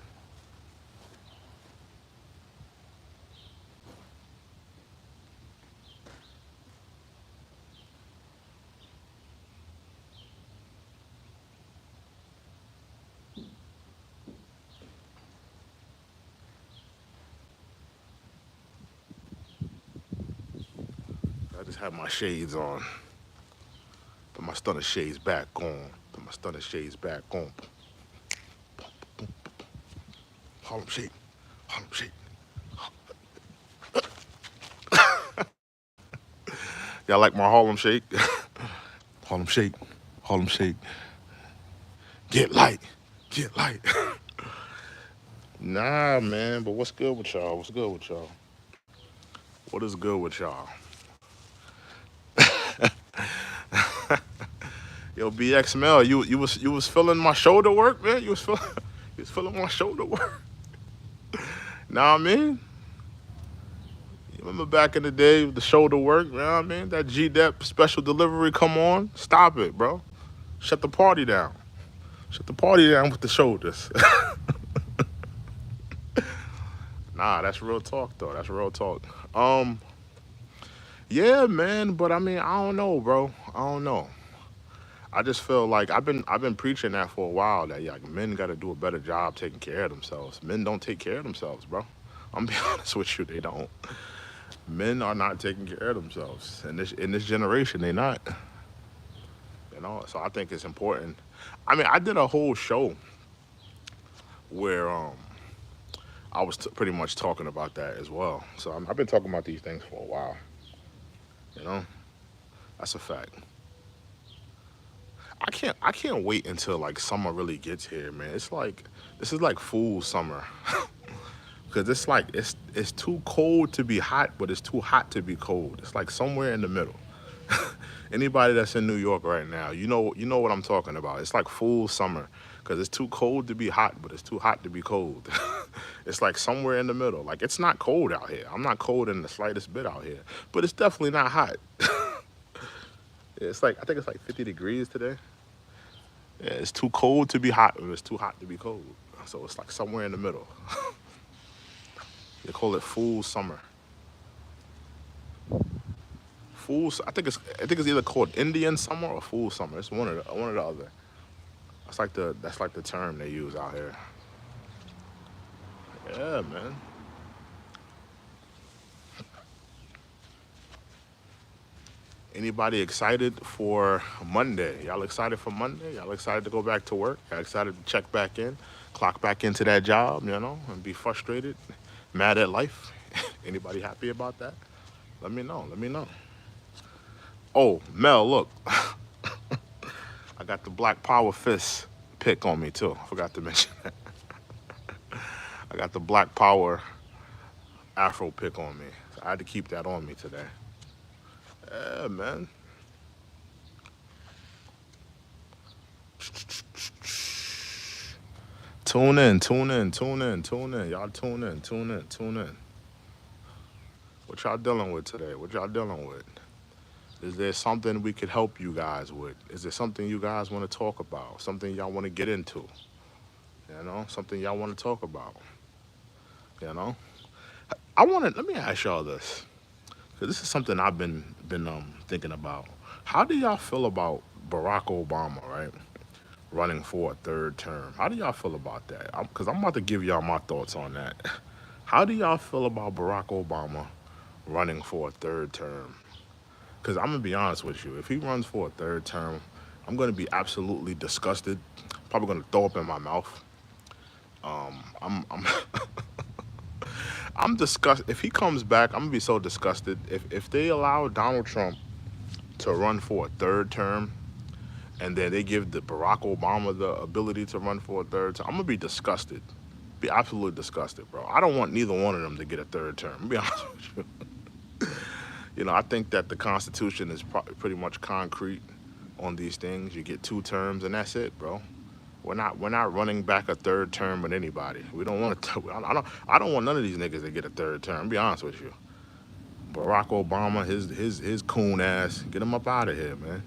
I just had my shades on. Put my stunner shades back on. Put my stunner shades back on. Harlem Shake. Harlem Shake. Y'all like my Harlem Shake? Harlem Shake. Harlem Shake. Get light. Get light. Nah, man, but what's good with y'all? What's good with y'all? What is good with y'all? Yo, BXML, you was feeling my shoulder work, man. You was feeling my shoulder work. Nah, I mean, you remember back in the day with the shoulder work, you know what I mean? That G-Dep special delivery, come on, stop it, bro. Shut the party down. Shut the party down with the shoulders. Nah, that's real talk though. That's real talk. Um, yeah, man, but I mean, I don't know, bro. I don't know. I just feel like I've been preaching that for a while that yeah, like men got to do a better job taking care of themselves. Men don't take care of themselves, bro. I'm be honest with you, they don't. Men are not taking care of themselves in this generation. They not, you know. So I think it's important. I mean, I did a whole show where I was pretty much talking about that as well. So I've been talking about these things for a while. You know, that's a fact. I can't wait until like summer really gets here, man. It's like this is like fool summer. Cause it's like it's too cold to be hot, but it's too hot to be cold. It's like somewhere in the middle. Anybody that's in New York right now, you know what I'm talking about. It's like full summer, cause it's too cold to be hot, but it's too hot to be cold. It's like somewhere in the middle. Like it's not cold out here. I'm not cold in the slightest bit out here, but it's definitely not hot. It's like I think it's like 50 degrees today. Yeah, it's too cold to be hot, but it's too hot to be cold. So it's like somewhere in the middle. They call it full summer. I think it's either called Indian summer or full summer. It's one or the other. That's like the term they use out here. Yeah, man. Anybody excited for Monday? Y'all excited for Monday? Y'all excited to go back to work? Y'all excited to check back in, clock back into that job, and be frustrated, mad at life? Anybody happy about that? Let me know. Let me know. Oh, Mel, look, I got the Black Power Fist pick on me too. I forgot to mention that. I got the Black Power Afro pick on me. So I had to keep that on me today. Yeah, man. Tune in, tune in, tune in, tune in. Y'all tune in, tune in, tune in. What y'all dealing with today? What y'all dealing with? Is there something we could help you guys with? Is there something you guys want to talk about? Something y'all want to get into? Something y'all want to talk about? You know? Let me ask y'all this. 'Cause this is something I've been thinking about. How do y'all feel about Barack Obama, right? Running for a third term. How do y'all feel about that? Because I'm about to give y'all my thoughts on that. How do y'all feel about Barack Obama running for a third term? Because I'm gonna be honest with you, if he runs for a third term, I'm gonna be absolutely disgusted. Probably gonna throw up in my mouth. I'm I'm disgusted. If he comes back, I'm gonna be so disgusted. If they allow Donald Trump to run for a third term, and then they give the Barack Obama the ability to run for a third term, I'm gonna be disgusted. Be absolutely disgusted, bro. I don't want neither one of them to get a third term. I'll be honest with you. I think that the Constitution is pretty much concrete on these things. You get two terms and that's it, bro. We're not running back a third term with anybody. We don't want to. I don't want none of these niggas to get a third term. I'll be honest with you. Barack Obama, his coon ass, get him up out of here, man.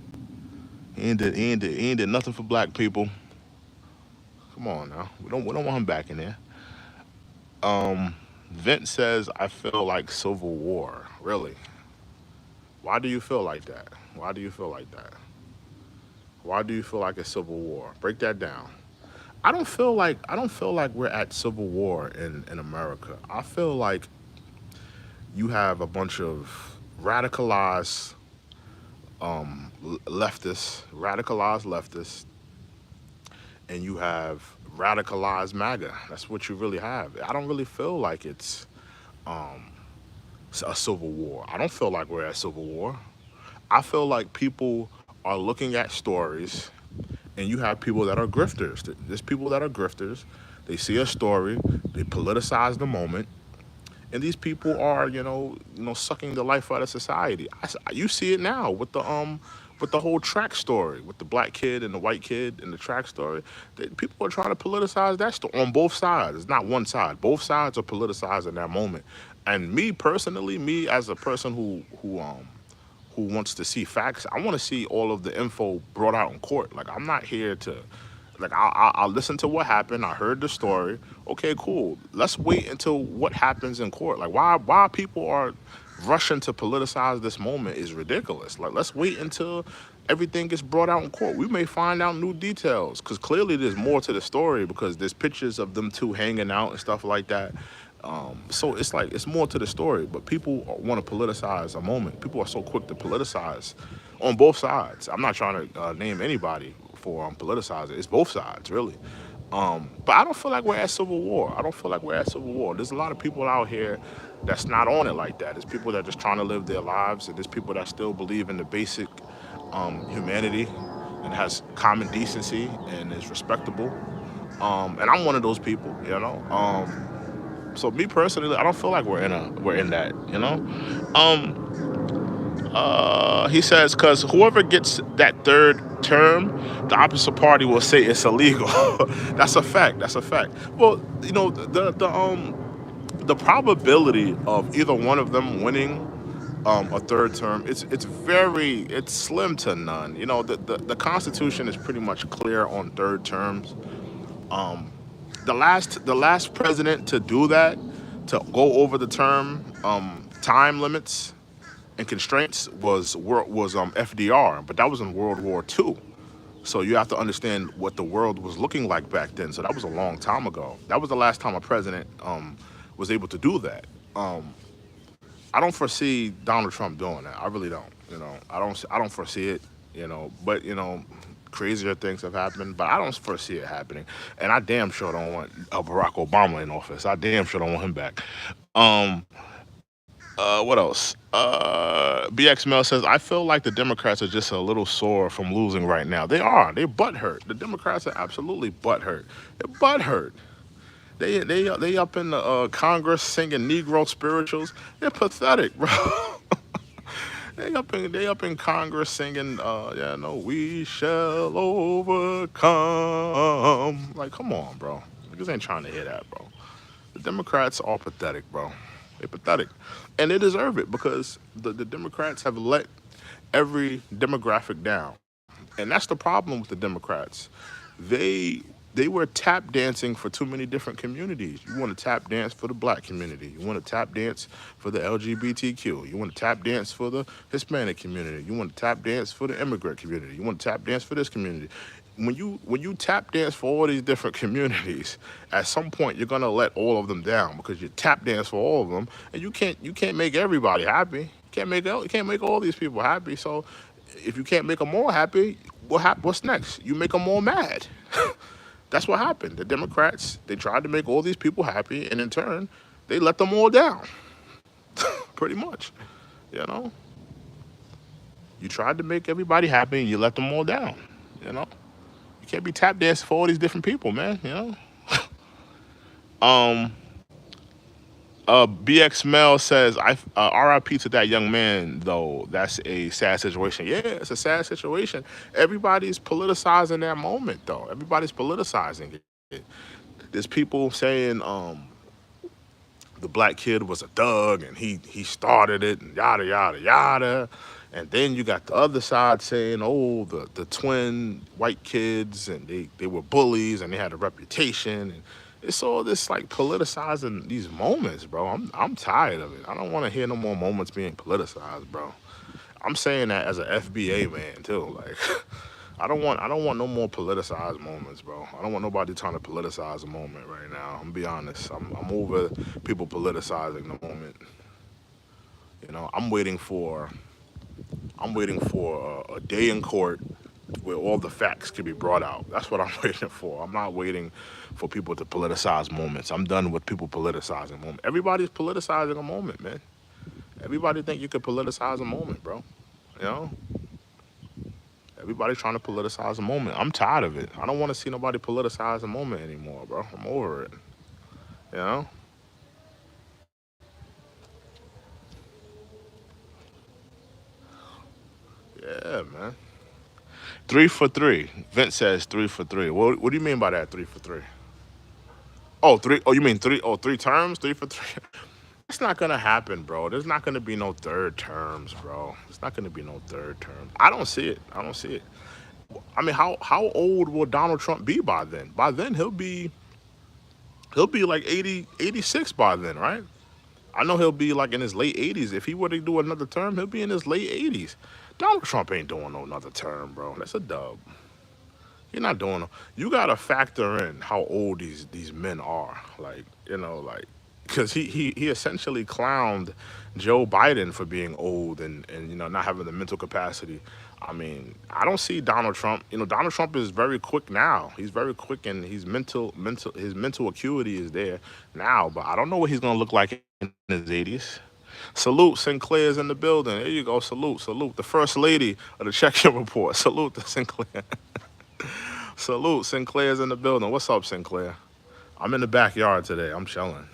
He ain't did nothing for black people. Come on now. We don't want him back in there. Vince says I feel like civil war. Really? Why do you feel like that? Why do you feel like that? Why do you feel like a civil war? Break that down. I don't feel like we're at civil war in America. I feel like you have a bunch of radicalized radicalized leftists, and you have radicalized MAGA. That's what you really have. I don't really feel like it's a civil war. I don't feel like we're at civil war. I feel like people are looking at stories, and you have people that are grifters. There's people that are grifters. They see a story, they politicize the moment, and these people are, sucking the life out of society. You see it now with the whole track story, with the black kid and the white kid and the track story. People are trying to politicize that story on both sides. It's not one side. Both sides are politicizing that moment. And me personally, me as a person who wants to see facts. I want to see all of the info brought out in court. Like, I'm not here to, like, I'll listen to what happened. I heard the story. Okay, cool. Let's wait until what happens in court. Like, why people are rushing to politicize this moment is ridiculous. Like, let's wait until everything gets brought out in court. We may find out new details, because clearly there's more to the story, because there's pictures of them two hanging out and stuff like that. So it's like it's more to the story, but people want to politicize a moment. People are so quick to politicize on both sides. I'm not trying to name anybody for politicizing. It's both sides, really. But I don't feel like we're at civil war. I don't feel like we're at civil war. There's a lot of people out here that's not on it like that. There's people that are just trying to live their lives, and there's people that still believe in the basic humanity and has common decency and is respectable. And I'm one of those people. So me personally, I don't feel like we're in that, you know. He says because whoever gets that third term, the opposite party will say it's illegal. That's a fact. That's a fact. Well, the probability of either one of them winning a third term, it's slim to none. The Constitution is pretty much clear on third terms. The last president to do that, to go over the term time limits and constraints, was FDR, but that was in World War II. So you have to understand what the world was looking like back then. So that was a long time ago. That was the last time a president was able to do that. I don't foresee Donald Trump doing that. I really don't. I don't foresee it. But crazier things have happened, but I don't foresee it happening. And I damn sure don't want Barack Obama in office. I damn sure don't want him back. Um, what else? BX Mel says, I feel like the Democrats are just a little sore from losing right now. They are. They're butthurt. The Democrats are absolutely butthurt. They're butthurt. They up in the Congress singing Negro spirituals. They're pathetic, bro. They up in Congress singing, yeah, no, we shall overcome. Like, come on, bro. Niggas ain't trying to hear that, bro. The Democrats are pathetic, bro. They're pathetic. And they deserve it, because the Democrats have let every demographic down. And that's the problem with the Democrats. They they were tap dancing for too many different communities. You want to tap dance for the black community. You want to tap dance for the LGBTQ. You want to tap dance for the Hispanic community. You want to tap dance for the immigrant community. You want to tap dance for this community. When you tap dance for all these different communities, at some point you're gonna let all of them down, because you tap dance for all of them, and you can't make everybody happy. You can't make all these people happy. So if you can't make them all happy, what's next? You make them all mad. That's what happened. The Democrats, they tried to make all these people happy, and in turn, they let them all down. Pretty much, you know. You tried to make everybody happy, and you let them all down. You know. You can't be tap dancing for all these different people, man. Um, BX Mel says, "I RIP to that young man, though. That's a sad situation. Yeah, it's a sad situation. Everybody's politicizing that moment, though. Everybody's politicizing it. There's people saying, the black kid was a thug and he started it and yada yada yada." And then you got the other side saying, oh, the twin white kids, and they were bullies and they had a reputation. And it's all this like politicizing these moments, bro. I'm tired of it. I don't want to hear no more moments being politicized, bro. I'm saying that as an FBA man too. Like, I don't want no more politicized moments, bro. I don't want nobody trying to politicize a moment right now. I'm gonna be honest. I'm over people politicizing the moment. I'm waiting for a day in court where all the facts can be brought out. That's what I'm waiting for. I'm not waiting for people to politicize moments. I'm done with people politicizing moments. Everybody's politicizing a moment, man. Everybody think you could politicize a moment, bro. You know, everybody's trying to politicize a moment. I'm tired of it. I don't want to see nobody politicize a moment anymore, bro. I'm over it. You know? Yeah, man. 3 for 3. Vince says 3 for 3. What do you mean by that? 3 for 3. Oh, three. Oh, you mean three? Oh, 3 terms. 3 for 3. It's not gonna happen, bro. There's not gonna be no third terms, bro. It's not gonna be no third term. I don't see it. I don't see it. I mean, how old will Donald Trump be by then? By then he'll be like 80, 86 by then, right? I know he'll be like in his late 80s. If he were to do another term, he'll be in his late 80s. Donald Trump ain't doing no another term, bro. That's a dub. You're not doing no. You gotta factor in how old these men are. Like, like because he essentially clowned Joe Biden for being old and not having the mental capacity. I mean, I don't see Donald Trump. Donald Trump is very quick now. He's very quick and he's mental his mental acuity is there now, but I don't know what he's gonna look like in his 80s. Salute Sinclair's in the building. There you go. Salute, salute. The first lady of the check-in report. Salute to Sinclair. Salute Sinclair's in the building. What's up, Sinclair? I'm in the backyard today. I'm chilling.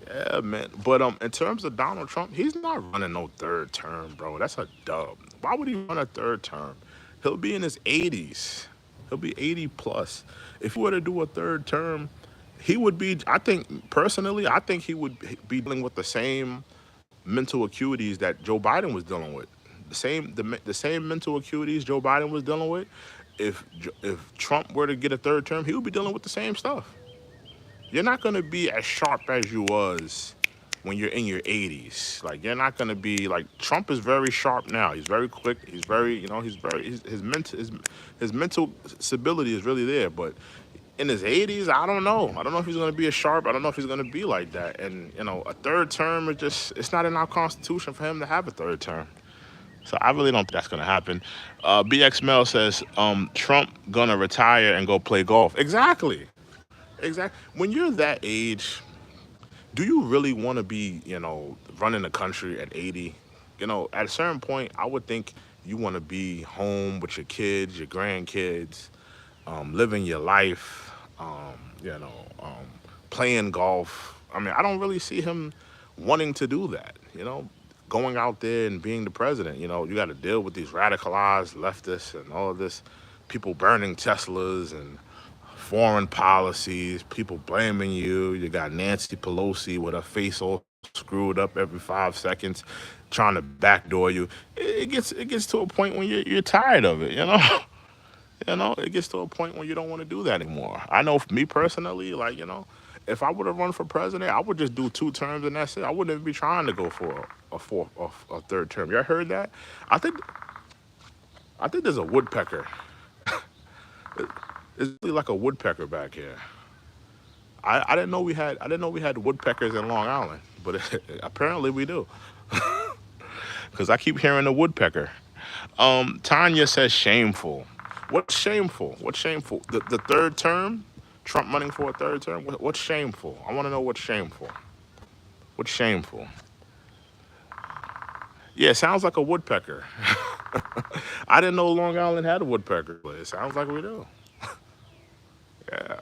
Yeah, man. But in terms of Donald Trump, he's not running no third term, bro. That's a dub. Why would he run a third term? He'll be in his 80s. He'll be 80 plus. If he were to do a third term, he would be. I think personally, I think he would be dealing with the same mental acuities that Joe Biden was dealing with. The same mental acuities Joe Biden was dealing with. If Trump were to get a third term, he would be dealing with the same stuff. You're not gonna be as sharp as you was when you're in your 80s. Like you're not gonna be like Trump is very sharp now. He's very quick. He's very he's very his mental stability is really there. But in his 80s, I don't know. I don't know if he's gonna be as sharp. I don't know if he's gonna be like that. And a third term is just it's not in our constitution for him to have a third term. So I really don't think that's gonna happen. BX Mel says Trump gonna retire and go play golf. Exactly. Exactly. When you're that age, do you really want to be, running the country at 80? At a certain point, I would think you want to be home with your kids, your grandkids, living your life, playing golf. I mean, I don't really see him wanting to do that, going out there and being the president. You got to deal with these radicalized leftists and all of this, people burning Teslas and foreign policies, people blaming you. You got Nancy Pelosi with her face all screwed up every 5 seconds, trying to backdoor you. It gets to a point when you're tired of it. It gets to a point when you don't want to do that anymore. I know for me personally, like if I would have run for president, I would just do 2 terms and that's it. I wouldn't even be trying to go for a fourth, a third term. Y'all heard that? I think I think there's a woodpecker. It's really like a woodpecker back here. I didn't know we had woodpeckers in Long Island, but apparently we do. Because I keep hearing the woodpecker. Tanya says shameful. What's shameful? What's shameful? The third term? Trump running for a third term? What's shameful? I want to know what's shameful. What's shameful? Yeah, it sounds like a woodpecker. I didn't know Long Island had a woodpecker, but it sounds like we do. Yeah.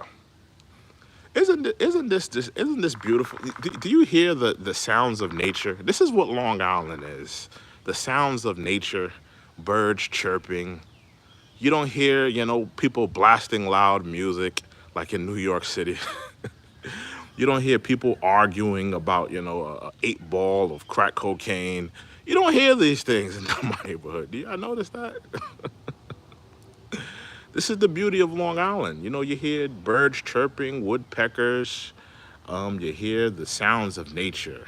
Isn't this beautiful? Do you hear the sounds of nature? This is what Long Island is. The sounds of nature, birds chirping. You don't hear, people blasting loud music like in New York City. You don't hear people arguing about, a 8 ball of crack cocaine. You don't hear these things in my neighborhood. Do you notice that? This is the beauty of Long Island. You hear birds chirping, woodpeckers. You hear the sounds of nature.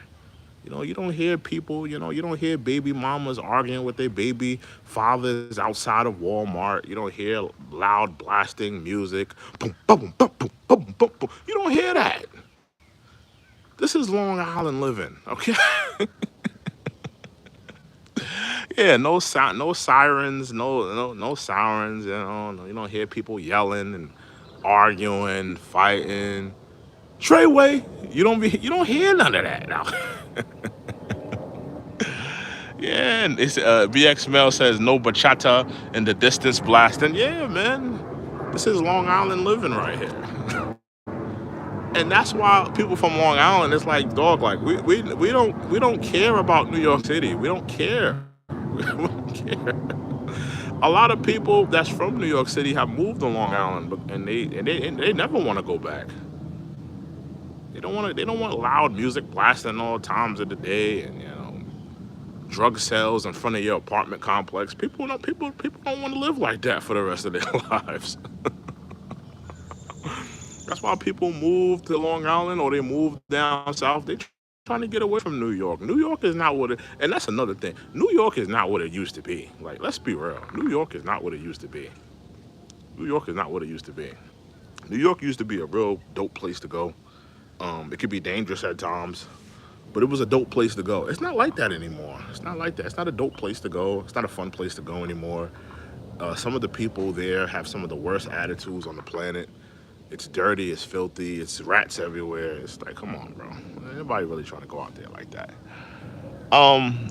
You don't hear people, you don't hear baby mamas arguing with their baby fathers outside of Walmart. You don't hear loud blasting music. Boom, boom, boom, boom, boom, boom, boom. You don't hear that. This is Long Island living, okay? Yeah, no sound, no sirens, no sirens. You don't hear people yelling and arguing, fighting. Treyway, you don't hear none of that now. Yeah, and it's BX Mel says no bachata in the distance blasting. Yeah, man, this is Long Island living right here. And that's why people from Long Island, it's like dog, like we don't care about New York City. We don't care. We don't care. A lot of people that's from New York City have moved to Long Island, and they never want to go back. They don't want loud music blasting all times of the day, and drug sales in front of your apartment complex. People don't want to live like that for the rest of their lives. That's why people move to Long Island or they move down south. They trying to get away from New York. New York is not what it, and that's another thing. New York is not what it used to be. Like, let's be real. New York is not what it used to be. New York is not what it used to be. New York used to be a real dope place to go. It could be dangerous at times, but it was a dope place to go. It's not like that anymore. It's not like that. It's not a dope place to go. It's not a fun place to go anymore. Some of the people there have some of the worst attitudes on the planet. It's dirty, it's filthy, it's rats everywhere. It's like, come on, bro. Ain't nobody really trying to go out there like that. Um,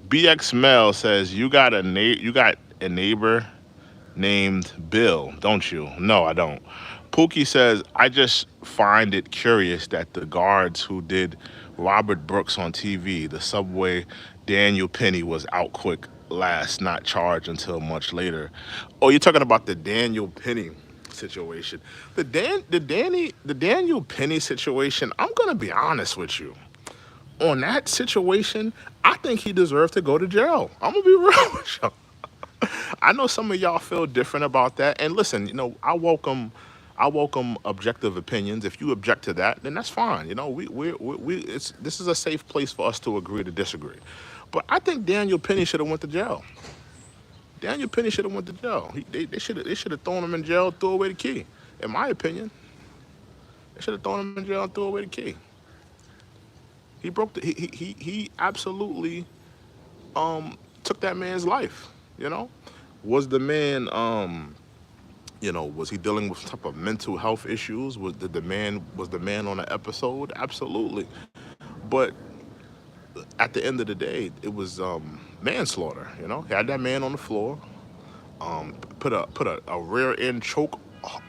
BX Mel says you got a neighbor named Bill, don't you? No, I don't. Pookie says, I just find it curious that the guards who did Robert Brooks on TV, the subway Daniel Penny was out quick last, not charged until much later. Oh, you're talking about the Daniel Penny situation. The Daniel Penny situation, I'm gonna be honest with you. On that situation, I think he deserved to go to jail. I'm gonna be real with you. I know some of y'all feel different about that. And listen, I welcome objective opinions. If you object to that, then that's fine. It's this is a safe place for us to agree to disagree. But I think Daniel Penny should have went to jail. Daniel Penny should have went to jail. They should have thrown him in jail, threw away the key. In my opinion, they should have thrown him in jail and threw away the key. He broke the he absolutely took that man's life. You know, was the man was he dealing with some type of mental health issues? Was the man on an episode? Absolutely. But at the end of the day, it was manslaughter. He had that man on the floor, put a rear end choke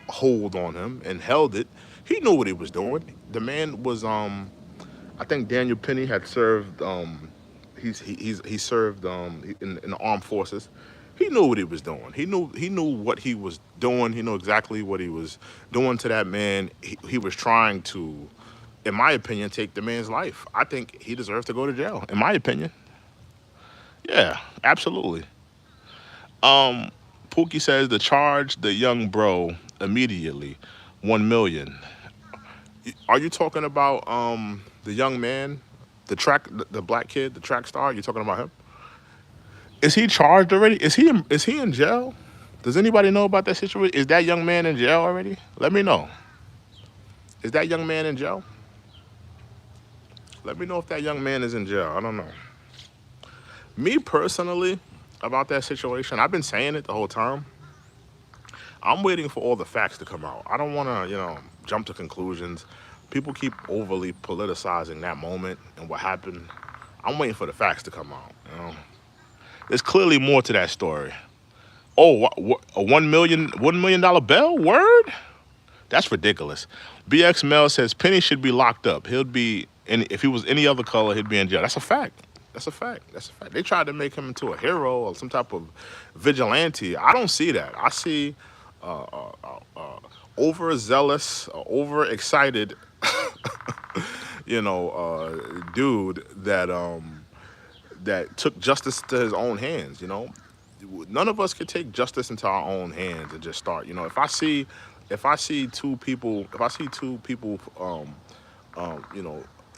hold on him and held it. He knew what he was doing. The man was I think Daniel Penny had served he served in the armed forces. He knew what he was doing. He knew what he was doing. He knew exactly what he was doing to that man. He was trying to, in my opinion, take the man's life. I think he deserves to go to jail. In my opinion, yeah, absolutely. Um, Pookie says to charge the young bro immediately, 1 million. Are you talking about the young man, the black kid, the track star? You talking about him? Is he charged already? Is he in jail? Does anybody know about that situation? Is that young man in jail already? Let me know. Is that young man in jail? Let me know if that young man is in jail. I don't know. Me personally, about that situation, I've been saying it the whole time. I'm waiting for all the facts to come out. I don't want to, jump to conclusions. People keep overly politicizing that moment and what happened. I'm waiting for the facts to come out. There's clearly more to that story. Oh, a $1 million bail? Word? That's ridiculous. BX Mel says Penny should be locked up. If he was any other color, he'd be in jail. That's a fact. That's a fact. That's a fact. They tried to make him into a hero or some type of vigilante. I don't see that. I see overzealous, overexcited, dude that took justice to his own hands. None of us could take justice into our own hands and just start. If I see two people,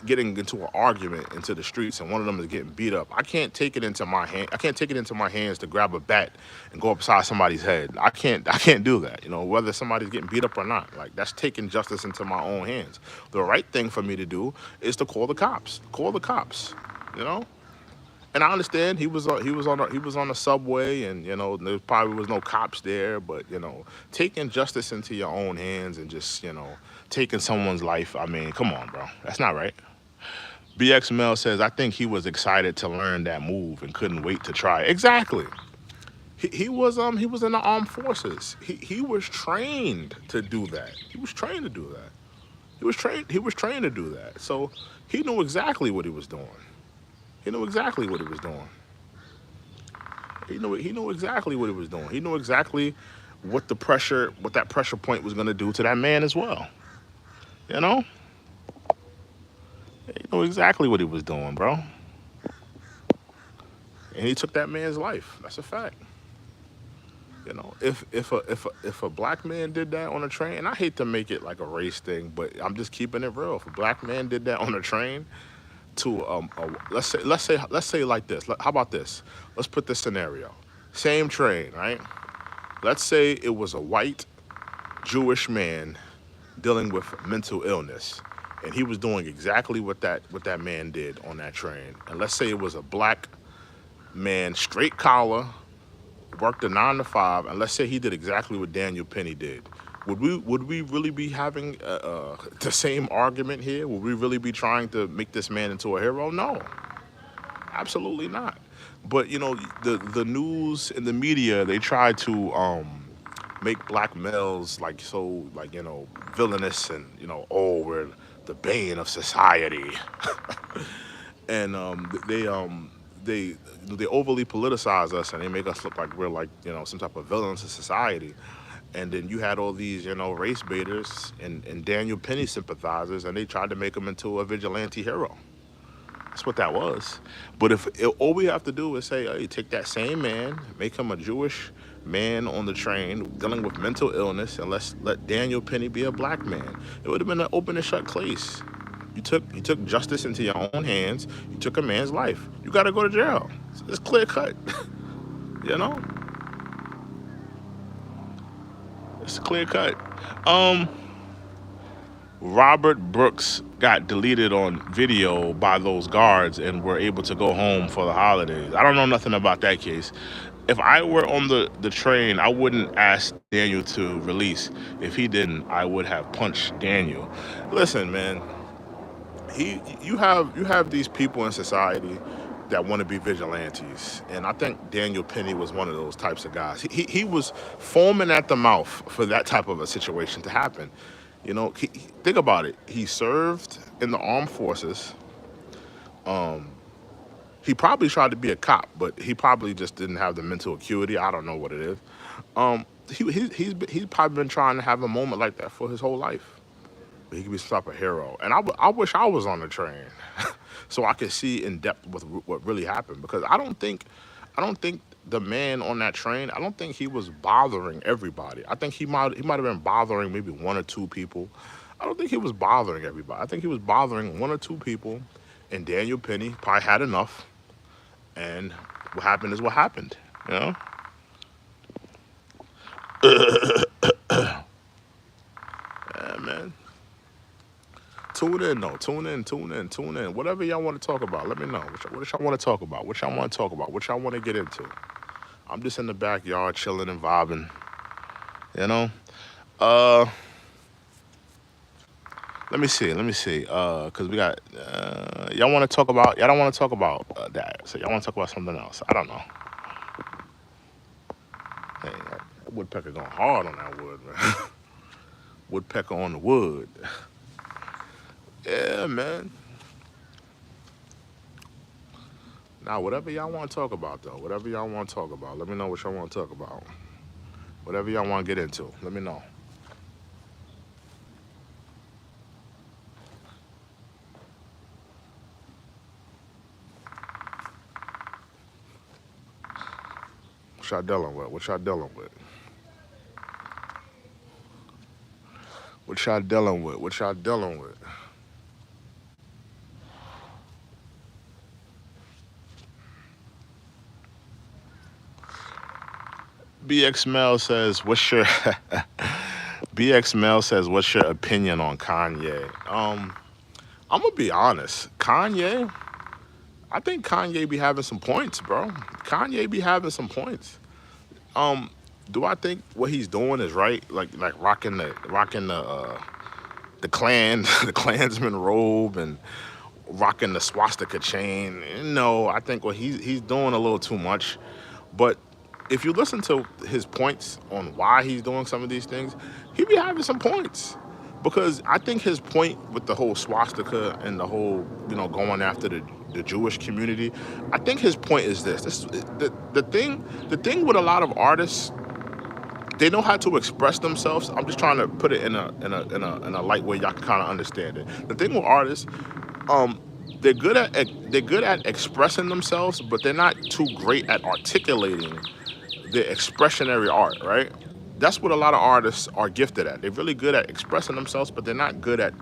getting into an argument into the streets, and one of them is getting beat up, I can't take it into my hand. I can't take it into my hands to grab a bat and go upside somebody's head. I can't. I can't do that. Whether somebody's getting beat up or not, like that's taking justice into my own hands. The right thing for me to do is to call the cops. Call the cops. You know. And I understand he was on the subway, and there probably was no cops there, but taking justice into your own hands and just taking someone's life. I mean, come on, bro, that's not right. BX Mel says, I think he was excited to learn that move and couldn't wait to try it. Exactly. He was in the armed forces. He was trained to do that. He was trained to do that. He was trained to do that. So he knew exactly what he was doing. He knew exactly what he was doing. He knew exactly what he was doing. He knew exactly what that pressure point was gonna do to that man as well. You know? He knew exactly what he was doing, bro. And he took that man's life. That's a fact. If a black man did that on a train, and I hate to make it like a race thing, but I'm just keeping it real. If a black man did that on a train to let's say like this. How about this? Let's put this scenario. Same train, right? Let's say it was a white Jewish man dealing with mental illness, and he was doing exactly what that man did on that train. And let's say it was a black man, straight collar, worked a 9 to 5, and let's say he did exactly what Daniel Penny did. Would we really be having the same argument here? Would we really be trying to make this man into a hero? No, absolutely not. But the news and the media, they try to make black males like so like villainous, and oh, we're the bane of society. And they overly politicize us, and they make us look like we're like some type of villains to society. And then you had all these race baiters and Daniel Penny sympathizers, and they tried to make him into a vigilante hero. That's what that was. But if all we have to do is say, hey, take that same man, make him a Jewish man on the train dealing with mental illness, and let's let Daniel Penny be a black man, it would have been an open and shut case. You took justice into your own hands. You took a man's life. You got to go to jail. It's clear cut. you know, it's clear cut. Um, Robert Brooks got deleted on video by those guards and were able to go home for the holidays. I don't know nothing about that case. If I were on the train, I wouldn't ask Daniel to release. If he didn't, I would have punched Daniel. Listen, man, you have these people in society that want to be vigilantes, and I think Daniel Penny was one of those types of guys. He was foaming at the mouth for that type of a situation to happen. Think about it. He served in the armed forces. He probably tried to be a cop, but he probably just didn't have the mental acuity. I don't know what it is. He's probably been trying to have a moment like that for his whole life. He could be some type of hero. And I wish I was on the train so I could see in depth what really happened. Because I don't think the man on that train, I don't think he was bothering everybody. I think he might have been bothering maybe one or two people. I don't think he was bothering everybody. I think he was bothering one or two people. And Daniel Penny probably had enough. And what happened is what happened. You know? Yeah, man. Tune in, though. Tune in. Whatever y'all want to talk about, let me know. What y'all want to talk about? What y'all want to talk about? What y'all want to get into? I'm just in the backyard chilling and vibing. You know? Uh, Let me see. Cause we got y'all want to talk about. Y'all don't want to talk about that. So y'all want to talk about something else. I don't know. Hey, that woodpecker going hard on that wood, man. Woodpecker on the wood. Yeah, man. Now, whatever y'all want to talk about, though, whatever y'all want to talk about, let me know what y'all want to talk about. Whatever y'all want to get into, let me know. What y'all dealing with? What y'all dealing with? What y'all dealing with? What y'all dealing with? BX Mel says, "What's your?" BX Mel says, "What's your opinion on Kanye?" I'm gonna be honest. Kanye, I think Kanye be having some points, bro. Kanye be having some points. Um, do I think what he's doing is right? Like rocking the clan the Klansman robe and rocking the swastika chain. No, I think what he's doing a little too much. But if you listen to his points on why he's doing some of these things, he be having some points. Because I think his point with the whole swastika and the whole, going after the Jewish community, I think his point is this. The thing with a lot of artists, they know how to express themselves. I'm just trying to put it in a light way y'all can kind of understand it. The thing with artists, um, they're good at expressing themselves, but they're not too great at articulating the expressionary art, right? That's what a lot of artists are gifted at. They're really good at expressing themselves, but they're not good at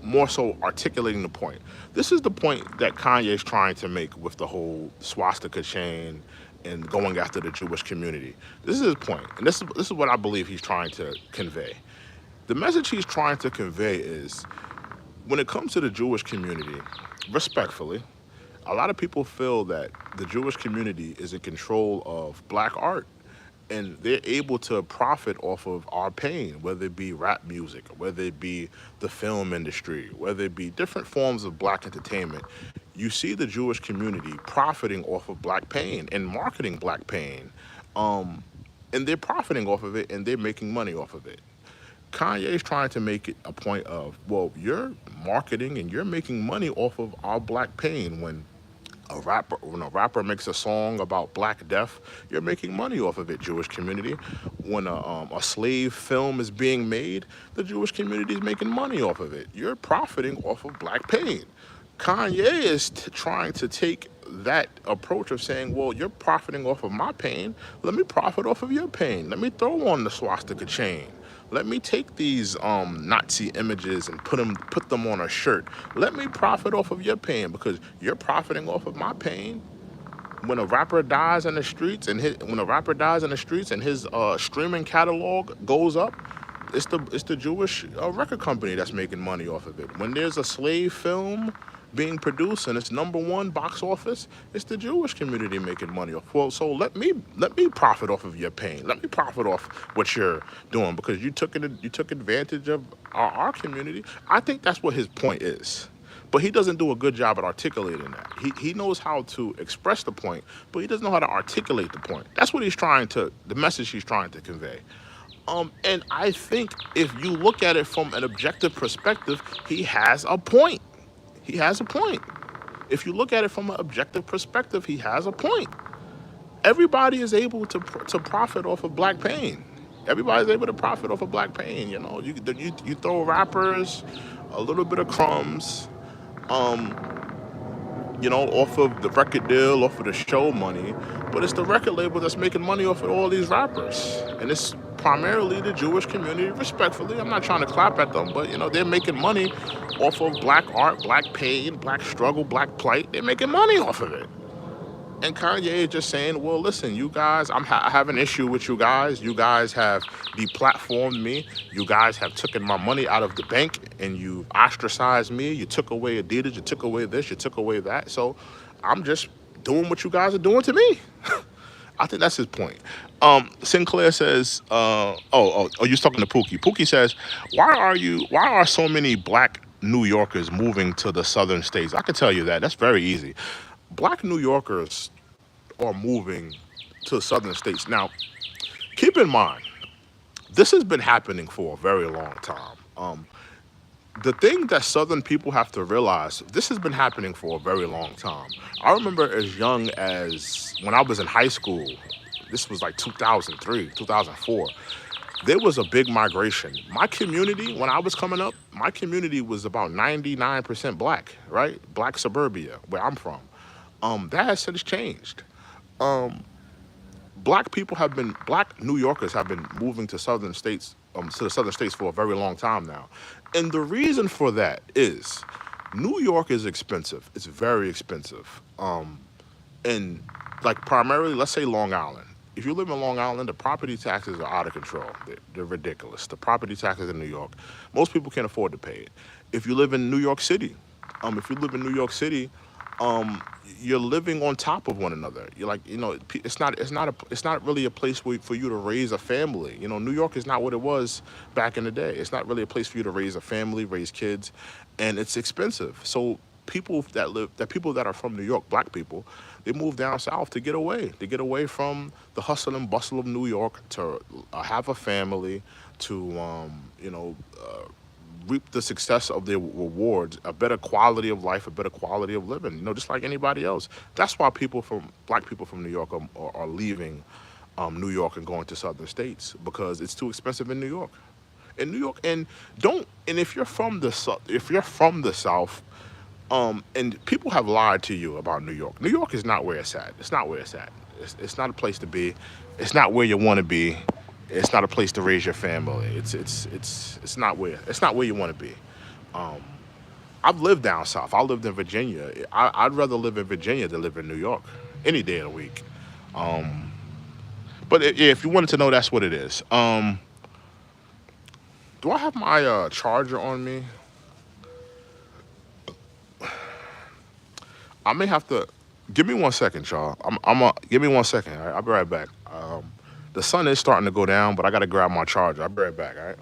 more so articulating the point. This is the point that Kanye's trying to make with the whole swastika chain and going after the Jewish community. This is his point, and this is what I believe he's trying to convey. The message he's trying to convey is when it comes to the Jewish community, respectfully, a lot of people feel that the Jewish community is in control of black art and they're able to profit off of our pain, whether it be rap music, whether it be the film industry, whether it be different forms of black entertainment. You see the Jewish community profiting off of black pain and marketing black pain. Um, and they're profiting off of it and they're making money off of it. Kanye's trying to make it a point of, well, you're marketing and you're making money off of our black pain when a rapper makes a song about black death, you're making money off of it, Jewish community. When a slave film is being made, the Jewish community is making money off of it. You're profiting off of black pain. Kanye is trying to take that approach of saying, well, you're profiting off of my pain. Let me profit off of your pain. Let me throw on the swastika chain. Let me take these Nazi images and put them on a shirt. Let me profit off of your pain because you're profiting off of my pain. When a rapper dies in the streets and his streaming catalog goes up, it's the Jewish record company that's making money off of it. When there's a slave film being produced and it's number one box office, it's the Jewish community making money off. Well, so let me profit off of your pain. Let me profit off what you're doing because you took advantage of our community. I think that's what his point is. But he doesn't do a good job at articulating that. He knows how to express the point, but he doesn't know how to articulate the point. That's what the message he's trying to convey. And I think if you look at it from an objective perspective, he has a point. He has a point. If you look at it from an objective perspective, he has a point. Everybody is able to profit off of black pain. Everybody's able to profit off of black pain. You throw rappers a little bit of crumbs, off of the record deal, off of the show money, but it's the record label that's making money off of all these rappers. And it's primarily the Jewish community, respectfully. I'm not trying to clap at them, but they're making money off of black art, black pain, black struggle, black plight. They're making money off of it. And Kanye is just saying, well, listen, you guys, I have an issue with you guys. You guys have deplatformed me. You guys have taken my money out of the bank and you ostracized me. You took away Adidas. You took away this. You took away that. So I'm just doing what you guys are doing to me. I think that's his point. Sinclair says, you're talking to Pookie. Pookie says, why are so many black New Yorkers moving to the southern states? I can tell you that. That's very easy. Black New Yorkers are moving to southern states. Now, keep in mind, this has been happening for a very long time. The thing that southern people have to realize, this has been happening for a very long time. I remember as young as when I was in high school, this was like 2003, 2004, there was a big migration. My community, when I was coming up, my community was about 99% black, right? Black suburbia, where I'm from. That has since changed. Um, Black New Yorkers have been moving to the southern states for a very long time now. And the reason for that is New York is expensive. It's very expensive. And like primarily, let's say Long Island. If you live in Long Island, the property taxes are out of control. They're ridiculous. The property taxes in New York, most people can't afford to pay it. If you live in New York City, if you live in New York City, um, you're living on top of one another. You're like, it's not really a place for you to raise a family. New York is not what it was back in the day. It's not really a place for you to raise a family, raise kids, and it's expensive. So people that are from New York, black people, they move down south to get away from the hustle and bustle of New York, to have a family, to reap the success of their rewards, a better quality of life, a better quality of living, just like anybody else. That's why black people from New York are leaving New York and going to southern states, because it's too expensive in New York. In New York, and don't, and if you're from the South, and people have lied to you about New York. New York is not where it's at. It's not where it's at. It's not a place to be. It's not where you want to be. It's not a place to raise your family. It's not where you want to be. Um, I've lived down south. I lived in Virginia. I'd rather live in Virginia than live in New York any day of the week. Um, but if you wanted to know, that's what it is. Do I have my charger on me? I may have to. Give me 1 second, y'all. Give me 1 second. All right? I'll be right back. The sun is starting to go down, but I gotta grab my charger. I'll be right back. All right.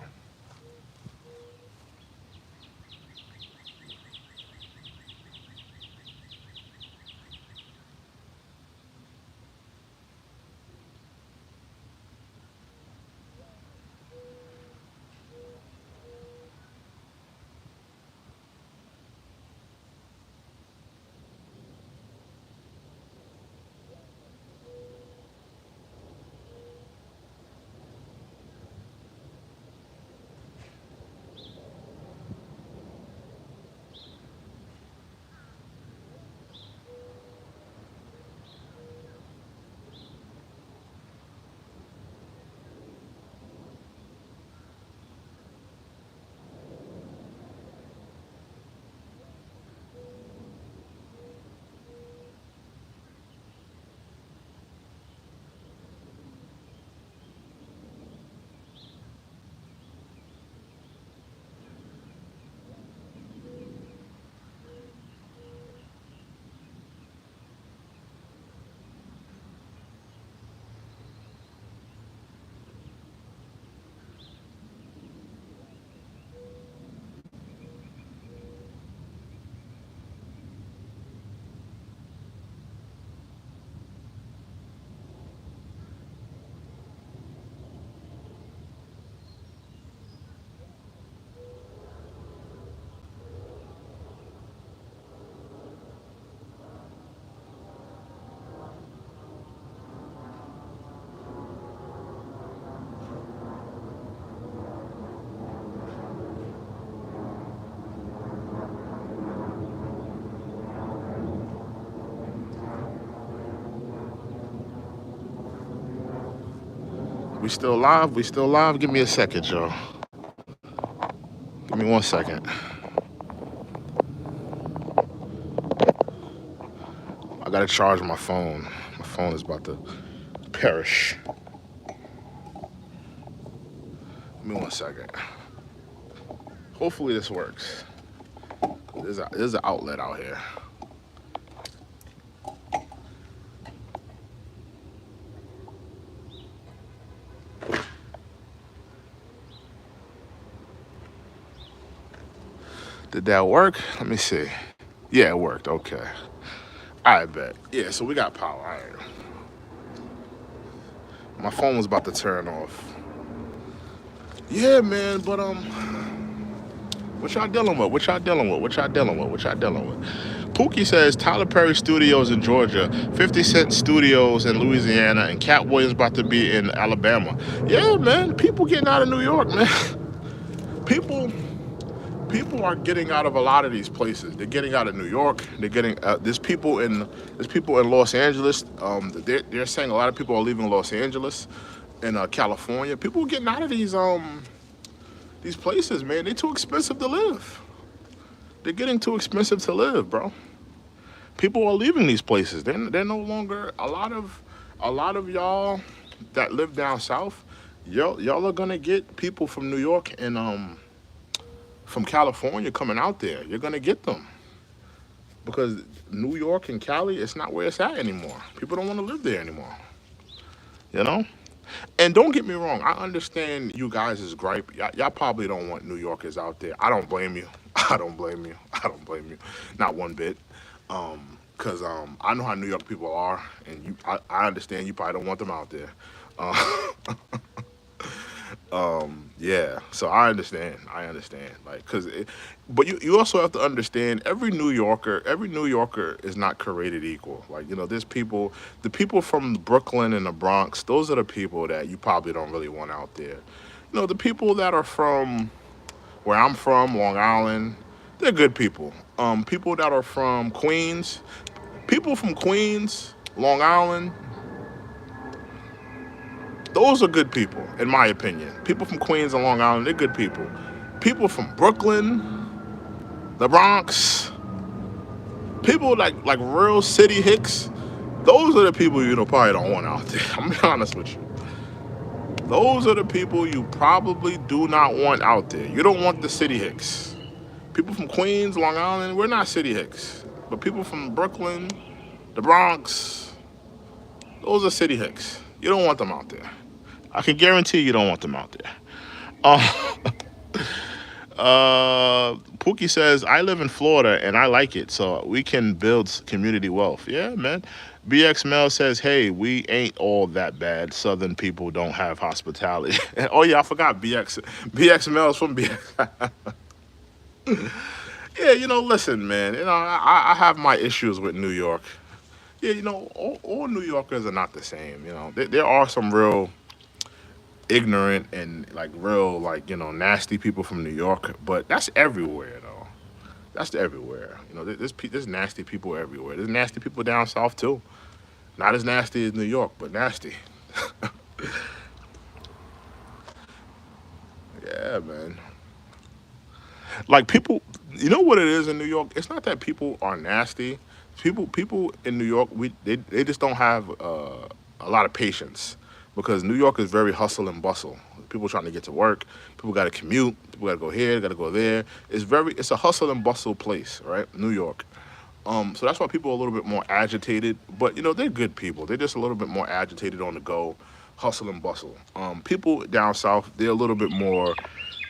We still live. We still live. Give me a second, y'all. Give me 1 second. I gotta charge my phone. My phone is about to perish. Give me 1 second. Hopefully this works. There's an outlet out here. Did that work? Let me see. Yeah, it worked. Okay. I bet. Yeah, so we got power. All right. My phone was about to turn off. Yeah, man, but what y'all dealing with? What y'all dealing with? What y'all dealing with? What y'all dealing with? Pookie says Tyler Perry Studios in Georgia, 50 Cent Studios in Louisiana, and Cat Williams about to be in Alabama. Yeah, man, people getting out of New York, man. People people are getting out of a lot of these places. They're getting out of New York. They're getting there's people in Los Angeles. They're saying a lot of people are leaving Los Angeles and California. People are getting out of these places, man. They're too expensive to live. They're getting too expensive to live, bro. People are leaving these places. They're no longer a lot of y'all that live down south. Y'all are gonna get people from New York and from California coming out there. You're gonna get them. because New York and Cali, it's not where it's at anymore. People don't want to live there anymore. You know. And don't get me wrong, I understand you guys' gripe. Y'all probably don't want New Yorkers out there. I don't blame you. I don't blame you. I don't blame you. Not one bit. Cause I know how New York people are, and I understand you probably don't want them out there. Uh, yeah, so I understand. I understand. But you also have to understand every New Yorker is not created equal. Like, there's people, the people from Brooklyn and the Bronx, those are the people that you probably don't really want out there. The people that are from where I'm from, Long Island, they're good people. People that are from Queens, people from Queens, Long Island, those are good people, in my opinion. People from Queens and Long Island, they're good people. People from Brooklyn, the Bronx, people like real city hicks, those are the people you probably don't want out there. I'm being honest with you. Those are the people you probably do not want out there. You don't want the city hicks. People from Queens, Long Island, we're not city hicks. But people from Brooklyn, the Bronx, those are city hicks. You don't want them out there. I can guarantee you don't want them out there. Uh, Pookie says, I live in Florida and I like it, so we can build community wealth. Yeah, man. BX Mel says, hey, we ain't all that bad. Southern people don't have hospitality. Oh, yeah, I forgot BX. BX Mel's from BX. Yeah, listen, man. I have my issues with New York. Yeah, all New Yorkers are not the same. There are some real ignorant and like real like nasty people from New York, but that's everywhere though. That's everywhere. There's nasty people everywhere. There's nasty people down south too. Not as nasty as New York, but nasty. Yeah, man. Like people, you know what it is in New York? It's not that people are nasty. People in New York, they just don't have a lot of patience because New York is very hustle and bustle. People trying to get to work. People got to commute. People got to go here. Got to go there. It's a hustle and bustle place, right? New York. So that's why people are a little bit more agitated. But they're good people. They're just a little bit more agitated on the go, hustle and bustle. People down south, they're a little bit more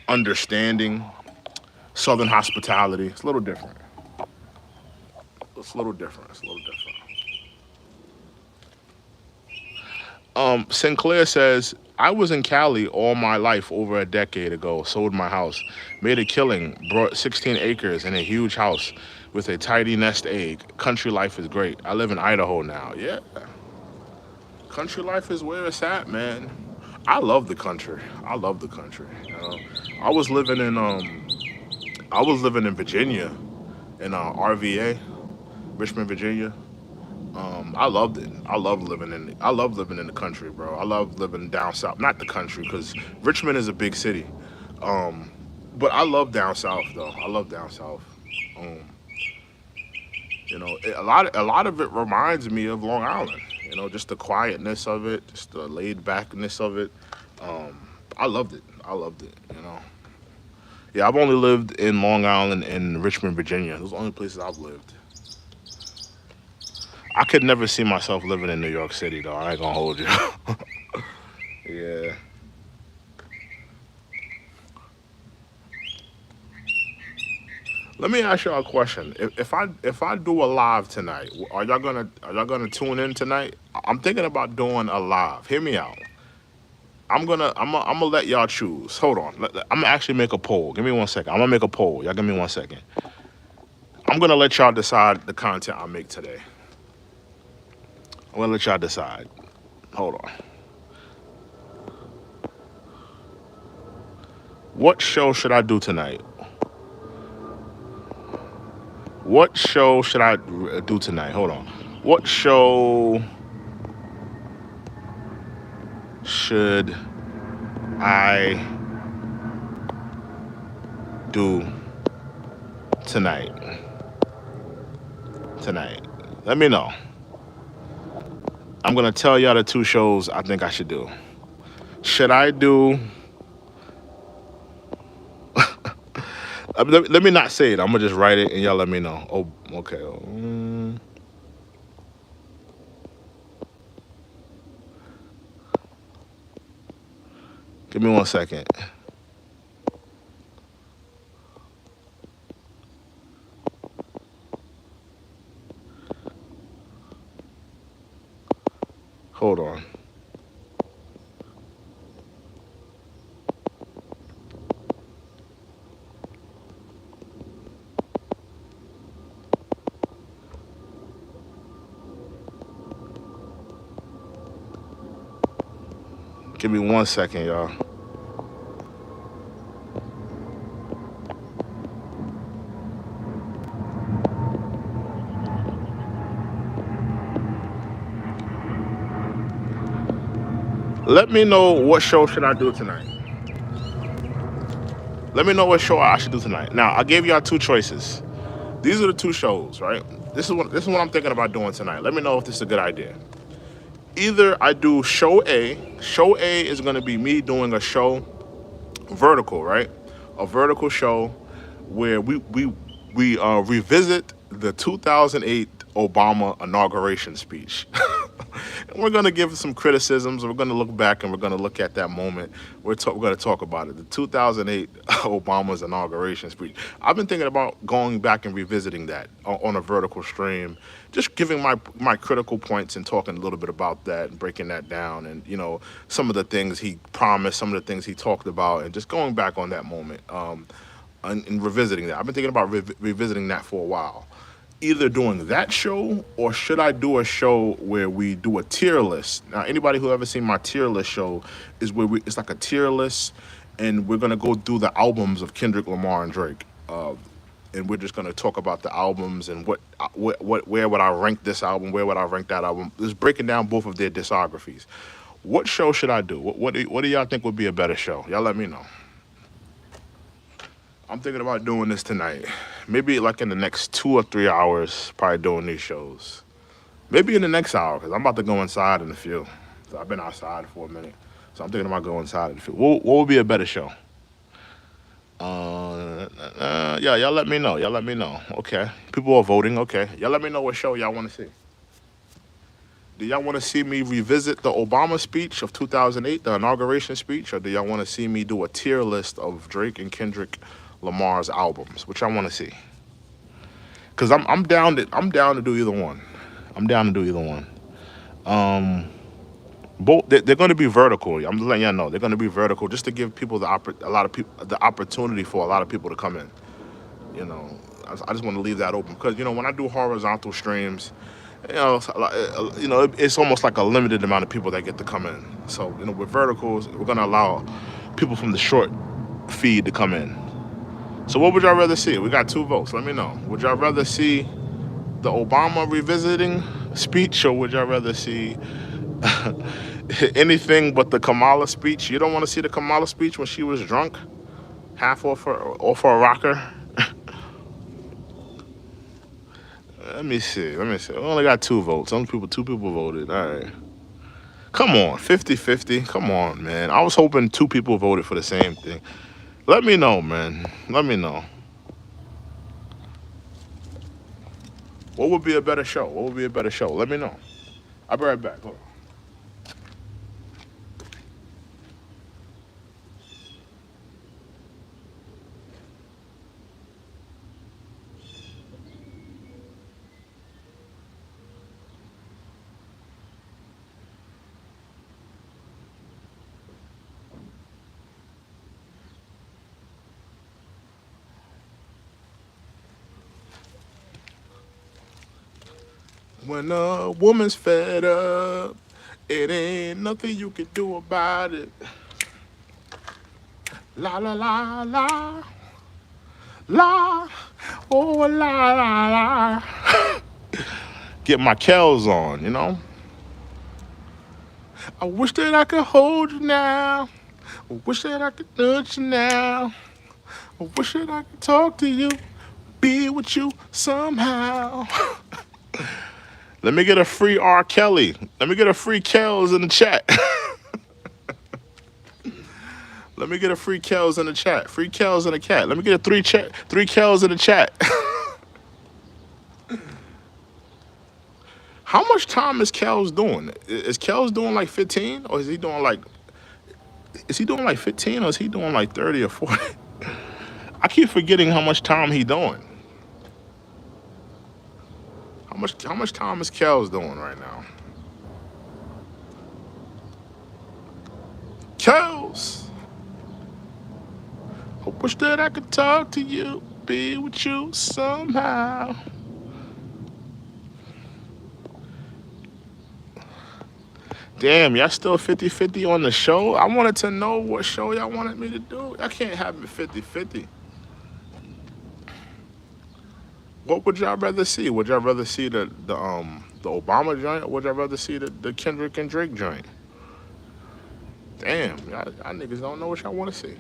understanding. Southern hospitality, it's a little different. It's a little different. It's a little different. Sinclair says, I was in Cali all my life over a decade ago, sold my house, made a killing, brought 16 acres and a huge house with a tidy nest egg. Country life is great. I live in Idaho now. Yeah, country life is where it's at, man. I love the country. I love the country. I was living in Virginia in RVA, Richmond, Virginia. I loved it. I love living in the country, bro. I love living down south. Not the country, because Richmond is a big city. Um, but I love down south, though. I love down south. Um, a lot of it reminds me of Long Island. Just the quietness of it, just the laid backness of it. I loved it. I loved it. Yeah, I've only lived in Long Island and Richmond, Virginia. Those are the only places I've lived. I could never see myself living in New York City, though. I ain't gonna hold you. Yeah. Let me ask y'all a question. If I do a live tonight, are y'all gonna tune in tonight? I'm thinking about doing a live. Hear me out. I'm gonna let y'all choose. Hold on. I'm gonna actually make a poll. Give me 1 second. I'm gonna make a poll. Y'all give me 1 second. I'm gonna let y'all decide the content I make today. I'm gonna let y'all decide. Hold on. What show should I do tonight? What show should I do tonight? Hold on. What show should I do tonight? Tonight. Let me know. I'm gonna tell y'all the two shows I think I should do. Should I do Let me not say it. I'm gonna just write it and y'all let me know. Oh, okay. Give me 1 second. Hold on. Give me 1 second, y'all. Let me know what show should I do tonight. Let me know what show I should do tonight. Now, I gave y'all two choices. These are the two shows, right? This is what I'm thinking about doing tonight. Let me know if this is a good idea. Either I do show A. Show A is going to be me doing a show vertical, right? A vertical show where we revisit the 2008 Obama inauguration speech. And we're going to give some criticisms. We're going to look back and we're going to look at that moment. We're going to talk about it. The 2008 Obama's inauguration speech. I've been thinking about going back and revisiting that on a vertical stream, just giving my critical points and talking a little bit about that and breaking that down, and some of the things he promised, some of the things he talked about, and just going back on that moment, and revisiting that. I've been thinking about revisiting that for a while. Either doing that show, or should I do a show where we do a tier list? Now, anybody who ever seen my tier list show is where it's like a tier list, and we're gonna go through the albums of Kendrick Lamar and Drake. And we're just gonna talk about the albums and where would I rank this album, where would I rank that album. Just breaking down both of their discographies. What show should I do? What do y'all think would be a better show? Y'all let me know. I'm thinking about doing this tonight. Maybe like in the next 2 or 3 hours, probably doing these shows. Maybe in the next hour, because I'm about to go inside in a few. So I've been outside for a minute. So I'm thinking about going inside in a few. What would be a better show? Yeah, y'all let me know. Y'all let me know. Okay. People are voting. Okay. Y'all let me know what show y'all want to see. Do y'all want to see me revisit the Obama speech of 2008, the inauguration speech, or do y'all want to see me do a tier list of Drake and Kendrick Lamar's albums? Which I want to see. Cause I'm down to do either one. I'm down to do either one. Um, Both they're going to be vertical. I'm just letting y'all know they're going to be vertical, just to give people a lot of people the opportunity for a lot of people to come in. You know, I just want to leave that open because when I do horizontal streams, it's almost like a limited amount of people that get to come in. So with verticals, we're going to allow people from the short feed to come in. So what would y'all rather see? We got two votes. Let me know. Would y'all rather see the Obama revisiting speech, or would y'all rather see anything but the Kamala speech? You don't want to see the Kamala speech when she was drunk, half off her rocker. Let me see. Let me see. We only got two votes. Two people voted. All right. Come on, 50-50. Come on, man. I was hoping two people voted for the same thing. Let me know, man. Let me know. What would be a better show? What would be a better show? Let me know. I'll be right back. Hold on. When a woman's fed up, it ain't nothing you can do about it. La la la la la, oh la la la. Get my Kells on. I wish that I could hold you now. I wish that I could touch you now. I wish that I could talk to you, be with you somehow. Let me get a free R. Kelly. Let me get a free Kells in the chat. Let me get a free Kels in the chat. Free Kels in the cat. Let me get a three Kels in the chat. How much time is Kels doing? Is Kels doing like 15, or is he doing like 15, or is he doing like 30 or 40? I keep forgetting how much time he doing. How much time is Kels doing right now? Kels. I wish that I could talk to you, be with you somehow. Damn, y'all still 50-50 on the show? I wanted to know what show y'all wanted me to do. I can't have it 50-50. What would y'all rather see? Would y'all rather see the Obama joint, or would y'all rather see the Kendrick and Drake joint? Damn, y'all niggas don't know what y'all want to see.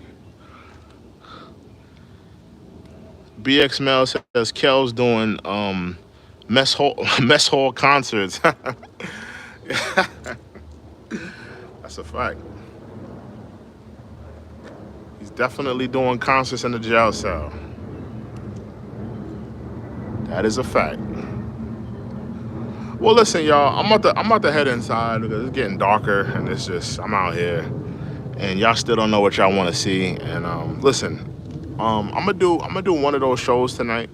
BX Mel says Kel's doing mess hall concerts. That's a fact. He's definitely doing concerts in the jail cell. That is a fact. Well, listen, y'all. I'm about to head inside because it's getting darker, and I'm out here, and y'all still don't know what y'all want to see. And listen, I'm gonna do one of those shows tonight.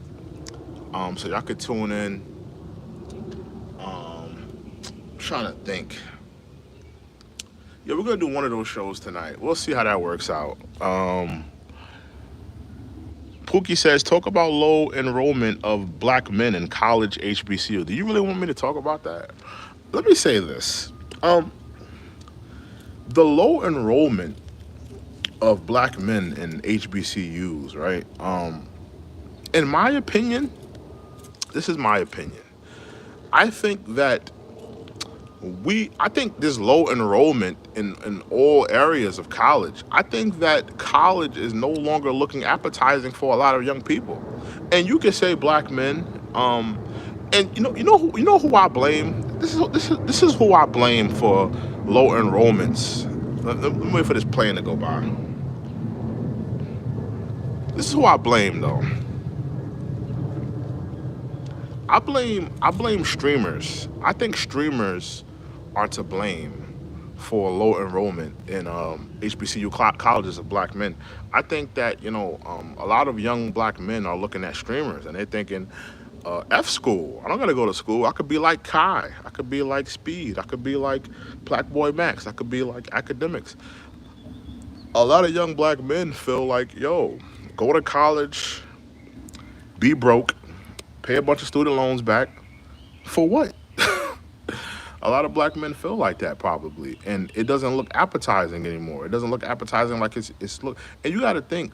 So y'all could tune in. I'm trying to think. Yeah, we're gonna do one of those shows tonight. We'll see how that works out. Pookie says, talk about low enrollment of black men in college HBCU. Do you really want me to talk about that? Let me say this. The low enrollment of black men in HBCUs, right? In my opinion, this is my opinion. I think that I think there's low enrollment in all areas of college. I think that college is no longer looking appetizing for a lot of young people. And you can say black men, and you know who I blame? This is who I blame for low enrollments. Let me wait for this plane to go by. This is who I blame though. I blame streamers. I think streamers are to blame for low enrollment in HBCU colleges of black men. I think that a lot of young black men are looking at streamers and they're thinking, F school. I don't gotta go to school. I could be like Kai. I could be like Speed. I could be like Black Boy Max. I could be like academics. A lot of young black men feel like, yo, go to college, be broke, pay a bunch of student loans back. For what? A lot of black men feel like that probably, and it doesn't look appetizing anymore. It doesn't look appetizing like it's look. And you got to think,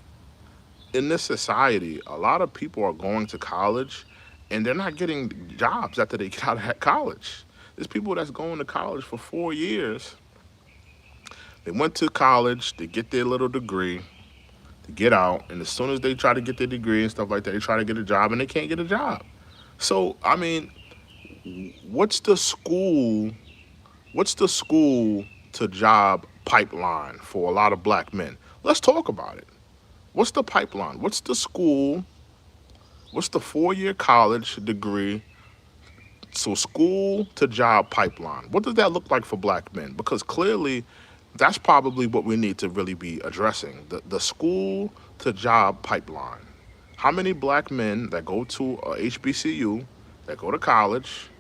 in this society, a lot of people are going to college, and they're not getting jobs after they get out of college. There's people that's going to college for 4 years. They went to college, they get their little degree, to get out, and as soon as they try to get their degree and stuff like that, they try to get a job, and they can't get a job. So I mean, what's the school what's the school to job pipeline for a lot of black men? Let's talk about it. What's the pipeline? What's the 4 year college degree? So school to job pipeline. What does that look like for black men? Because clearly that's probably what we need to really be addressing. The school to job pipeline. How many black men that go to a HBCU, that go to college,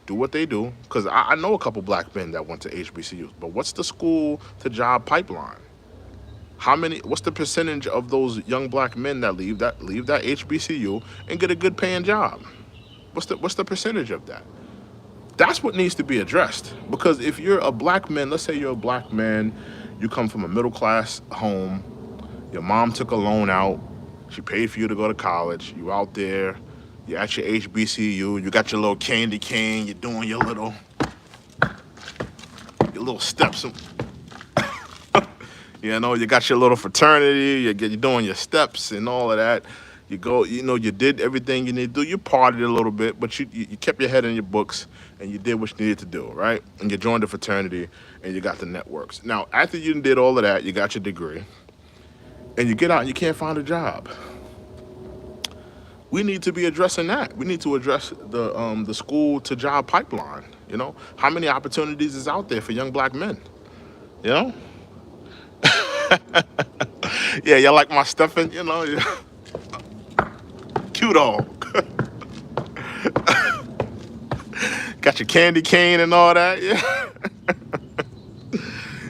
do what they do? Because I know a couple black men that went to HBCUs, but what's the school to job pipeline? What's the percentage of those young black men that leave that HBCU and get a good paying job? What's the percentage of that? That's what needs to be addressed. Because if you're a black man, let's say you're a black man, you come from a middle class home, your mom took a loan out, she paid for you to go to college, you out there, you're at your HBCU, you got your little candy cane, you're doing your little steps. You got your little fraternity, you're doing your steps and all of that. You go, you did everything you need to do. You partied a little bit, but you kept your head in your books and you did what you needed to do, right? And you joined the fraternity and you got the networks. Now, after you did all of that, you got your degree. and you get out and you can't find a job. We need to be addressing that. We need to address the school to job pipeline. You know, how many opportunities is out there for young black men? You know, yeah, you like my stuffing. You know, yeah. Cute all. Got your candy cane and all that. Yeah,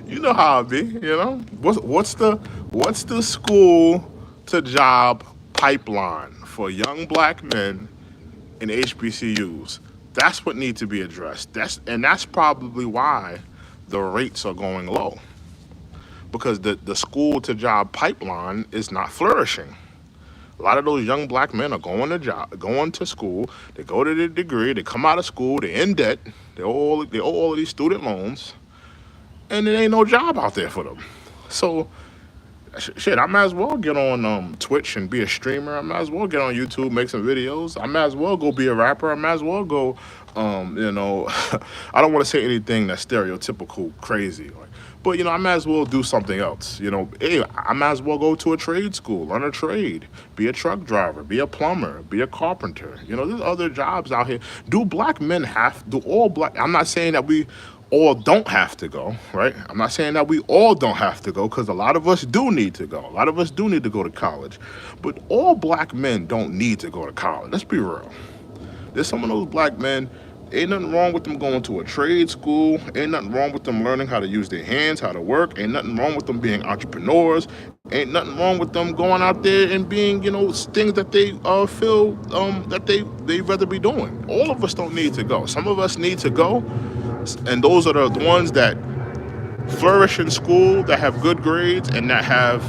you know how it be. You know, what's the school to job pipeline for young black men in HBCUs? That's what needs to be addressed. That's probably why the rates are going low, because the school to job pipeline is not flourishing. A lot of those young black men are going to school. They go to their degree. They come out of school. They're in debt. They owe all of these student loans, and there ain't no job out there for them. So shit, I might as well get on Twitch and be a streamer. I might as well get on YouTube, make some videos. I might as well go be a rapper. I might as well go, you know, I don't want to say anything that's stereotypical crazy. Like, but you know, I might as well do something else. You know, hey, I might as well go to a trade school, learn a trade, be a truck driver, be a plumber, be a carpenter. You know, there's other jobs out here. Do black men have? Do all black? I'm not saying that we all don't have to go, right? I'm not saying that we all don't have to go, because a lot of us do need to go. A lot of us do need to go to college. But all black men don't need to go to college. Let's be real. There's some of those black men, ain't nothing wrong with them going to a trade school. Ain't nothing wrong with them learning how to use their hands, how to work. Ain't nothing wrong with them being entrepreneurs. Ain't nothing wrong with them going out there and being, you know, things that they feel that they rather be doing. All of us don't need to go. Some of us need to go, and those are the ones that flourish in school, that have good grades, and that have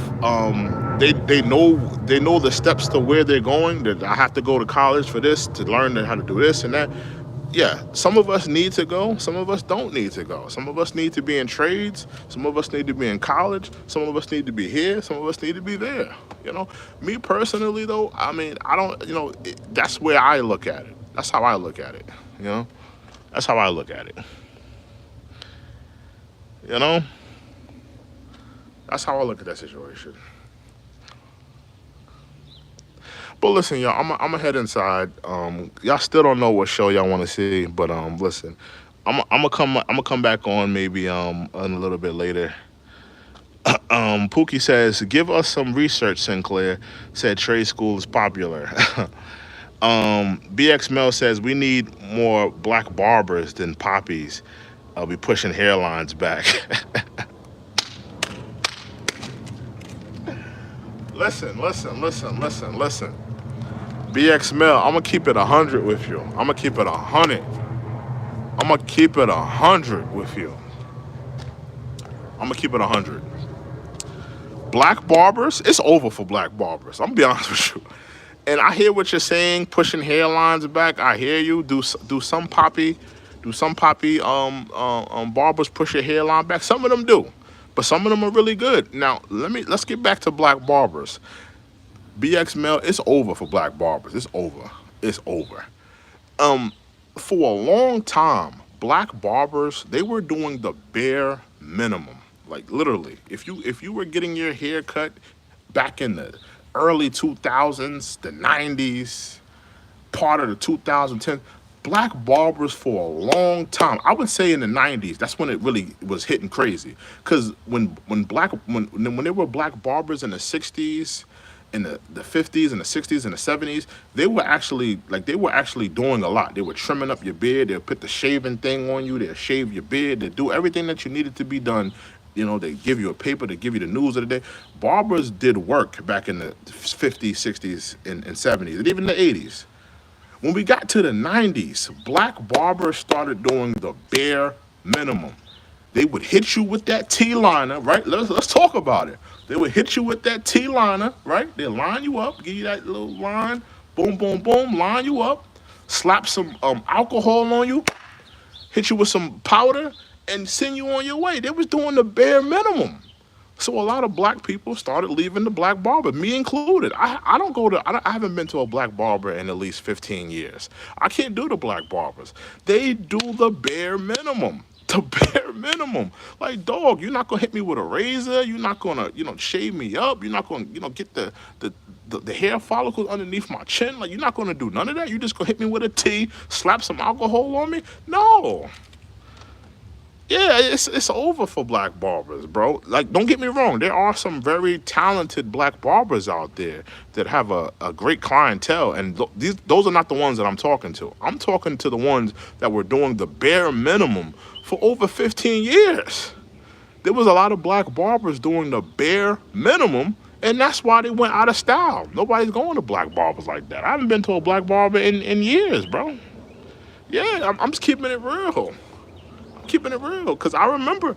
they know the steps to where they're going. That I have to go to college for this, to learn how to do this and that. Yeah, some of us need to go. Some of us don't need to go. Some of us need to be in trades. Some of us need to be in college. Some of us need to be here. Some of us need to be there. You know, me personally though, I mean, I don't. You know, that's where I look at it. That's how I look at it. You know, that's how I look at it. You know, that's how I look at that situation. But listen, y'all, I'm gonna head inside. Y'all still don't know what show y'all want to see, but listen, I'm gonna come back on maybe a little bit later. Pookie says, give us some research. Sinclair said trade school is popular. BX Mel says we need more black barbers than poppies. I'll be pushing hairlines back. Listen. BX Mel, I'm gonna keep it 100 with you. I'm gonna keep it 100. I'm gonna keep it 100 with you. I'm gonna keep it 100. Black barbers, it's over for black barbers. I'm gonna be honest with you. And I hear what you're saying, pushing hairlines back. I hear you. Do some poppy barbers push your hairline back? Some of them do, but some of them are really good. Now let's get back to black barbers. BX Mel, it's over for black barbers. It's over. It's over. Um, for a long time, black barbers, they were doing the bare minimum. Like literally, if you were getting your hair cut back in the early 2000s, the 90s, part of the 2010s, black barbers for a long time. I would say in the 90s, that's when it really was hitting crazy. Cause when there were black barbers in the 60s, in the 50s and the 60s and the 70s, they were actually doing a lot. They were trimming up your beard, they'll put the shaving thing on you, they'll shave your beard, they'll do everything that you needed to be done. You know, they give you a paper, they give you the news of the day. Barbers did work back in the 50s, 60s, and 70s, and even the 80s. When we got to the 90s, black barbers started doing the bare minimum. They would hit you with that T-liner, right? Let's talk about it. They would hit you with that T-liner, right? They line you up, give you that little line, boom, boom, boom, line you up, slap some alcohol on you, hit you with some powder, and send you on your way. They was doing the bare minimum. So a lot of black people started leaving the black barber, me included. I don't go to, I haven't been to a black barber in at least 15 years. I can't do the black barbers. They do the bare minimum. The bare minimum. Like, dog, you're not gonna hit me with a razor. You're not gonna, shave me up. You're not gonna, get the the hair follicles underneath my chin. Like, you're not gonna do none of that. You just gonna hit me with a T, slap some alcohol on me. No. Yeah, it's over for black barbers, bro. Like, don't get me wrong, there are some very talented black barbers out there that have a great clientele, and those are not the ones that I'm talking to. I'm talking to the ones that were doing the bare minimum for over 15 years. There was a lot of black barbers doing the bare minimum, and that's why they went out of style. Nobody's going to black barbers like that. I haven't been to a black barber in years, bro. Yeah, I'm just keeping it real. Keeping it real, because I remember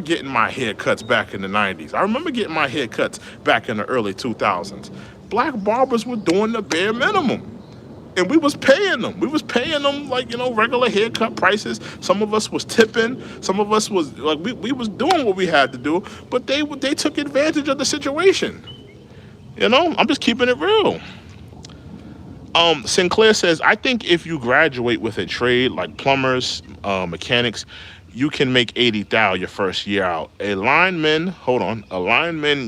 getting my haircuts back in the 90s. I remember getting my haircuts back in the early 2000s. Black barbers were doing the bare minimum, and we was paying them. We was paying them like, regular haircut prices. Some of us was tipping. Some of us was like, we was doing what we had to do, but they took advantage of the situation. I'm just keeping it real. Sinclair says, I think if you graduate with a trade like plumbers, mechanics, you can make 80,000 your first year out. A lineman,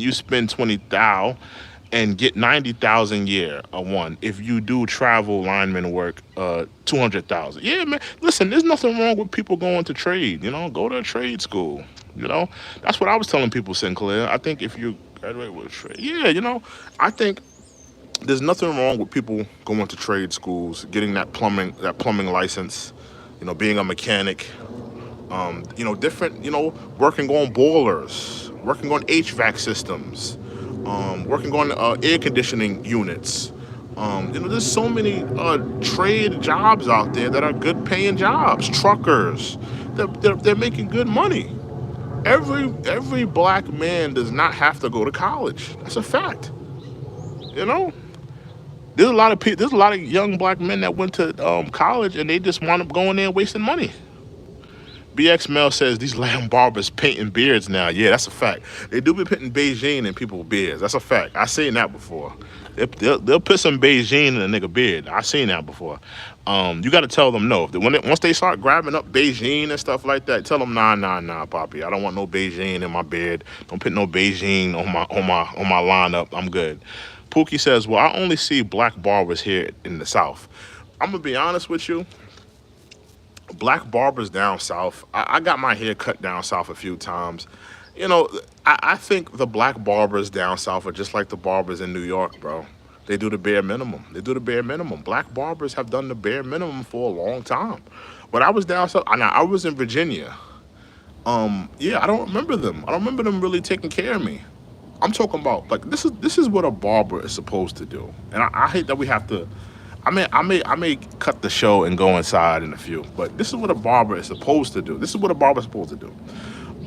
you spend 20,000 and get 90,000 a year. One. If you do travel lineman work, 200,000. Yeah, man. Listen, there's nothing wrong with people going to trade. Go to a trade school. That's what I was telling people, Sinclair. I think if you graduate with a trade, yeah, I think there's nothing wrong with people going to trade schools, getting that plumbing license, being a mechanic, different, working on boilers, working on HVAC systems, working on air conditioning units. There's so many trade jobs out there that are good paying jobs. Truckers, they're making good money. Every black man does not have to go to college. That's a fact. You know, there's a lot of people. There's a lot of young black men that went to college and they just wound up going there and wasting money. BX Mel says these lamb barbers painting beards now. Yeah, that's a fact. They do be putting Beijing in people's beards. That's a fact. I seen that before. They'll put some Beijing in a nigga beard. I seen that before. You got to tell them no. Once they start grabbing up Beijing and stuff like that, tell them nah, Poppy. I don't want no Beijing in my beard. Don't put no Beijing on my lineup. I'm good. Pookie says, well, I only see black barbers here in the South. I'm gonna be honest with you. Black barbers down south. I got my hair cut down south a few times. I think the black barbers down south are just like the barbers in New York, bro. They do the bare minimum. They do the bare minimum. Black barbers have done the bare minimum for a long time. When I was down south, I was in Virginia. Yeah, I don't remember them. I don't remember them really taking care of me. I'm talking about like this is what a barber is supposed to do, and I hate that we have to. I may cut the show and go inside in a few, but this is what a barber is supposed to do. This is what a barber is supposed to do.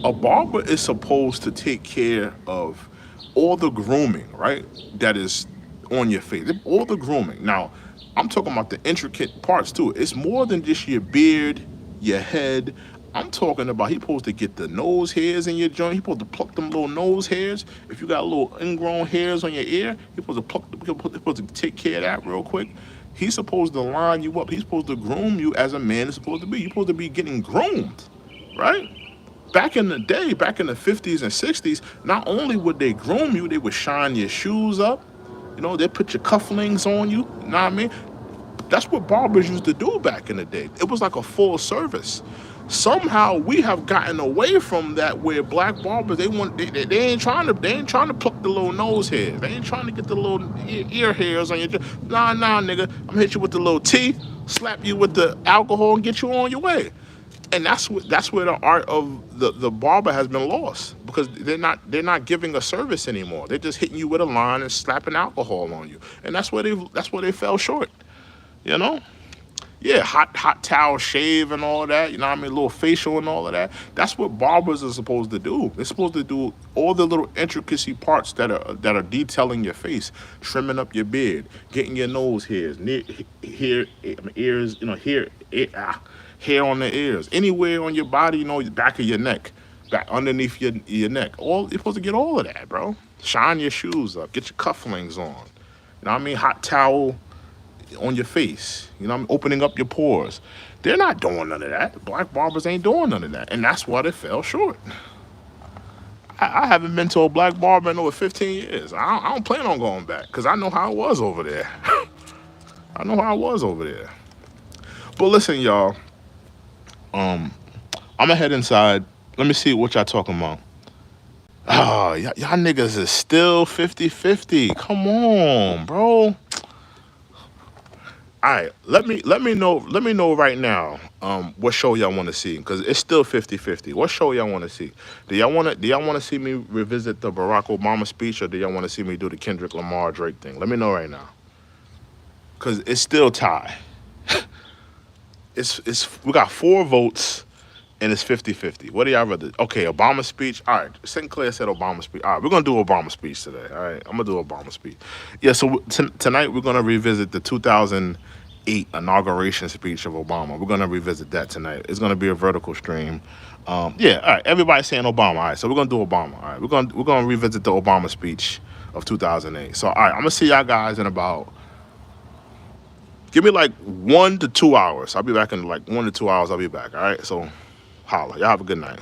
A barber is supposed to take care of all the grooming, right? That is on your face, all the grooming. Now, I'm talking about the intricate parts too. It's more than just your beard, your head. I'm talking about he supposed to get the nose hairs in your joint. He supposed to pluck them little nose hairs. If you got little ingrown hairs on your ear, he supposed to pluck. He supposed to take care of that real quick. He's supposed to line you up. He's supposed to groom you as a man is supposed to be. You're supposed to be getting groomed, right? Back in the day, back in the 50s and 60s, not only would they groom you, they would shine your shoes up. They'd put your cufflinks on you. You know what I mean? That's what barbers used to do back in the day. It was like a full service. Somehow we have gotten away from that where black barbers they ain't trying to pluck the little nose hairs. They ain't trying to get the little ear hairs on your nah nigga. I'm gonna hit you with the little teeth, slap you with the alcohol and get you on your way. And that's where the art of the barber has been lost because they're not giving a service anymore. They're just hitting you with a line and slapping alcohol on you. And that's where they fell short. You know? Yeah, hot towel shave and all of that, you know what I mean? A little facial and all of that. That's what barbers are supposed to do. They're supposed to do all the little intricacy parts that are detailing your face, trimming up your beard, getting your nose hairs, ears, hair on the ears, anywhere on your body, the back of your neck, back underneath your neck. You're supposed to get all of that, bro. Shine your shoes up, get your cufflinks on. You know what I mean? Hot towel. on your face. You know what I mean? Opening up your pores. They're not doing none of that. Black barbers ain't doing none of that. And that's why they fell short. I haven't been to a black barber in over 15 years. I don't plan on going back because I know how it was over there. I know how it was over there. But listen, y'all. I'm gonna head inside. Let me see what y'all talking about. Oh, y'all niggas is still 50-50. Come on, bro. All right, let me know right now what show y'all want to see because it's still 50-50. What show y'all want to see? Do y'all want to see me revisit the Barack Obama speech or do y'all want to see me do the Kendrick Lamar Drake thing? Let me know right now because it's still tie. It's we got 4 votes and it's 50-50. What do y'all rather? Okay, Obama speech. All right, Sinclair said Obama speech. All right, we're gonna do Obama speech today. All right, I'm gonna do Obama speech. Yeah, so tonight we're gonna revisit the 2008 inauguration speech of Obama. We're gonna revisit that tonight. It's gonna be a vertical stream. Yeah, all right. Everybody's saying Obama. All right, so we're gonna do Obama. All right, we're gonna revisit the Obama speech of 2008. So all right, I'm gonna see y'all guys in about. Give me like 1 to 2 hours. I'll be back in like 1 to 2 hours. I'll be back. All right, so holla. Y'all have a good night.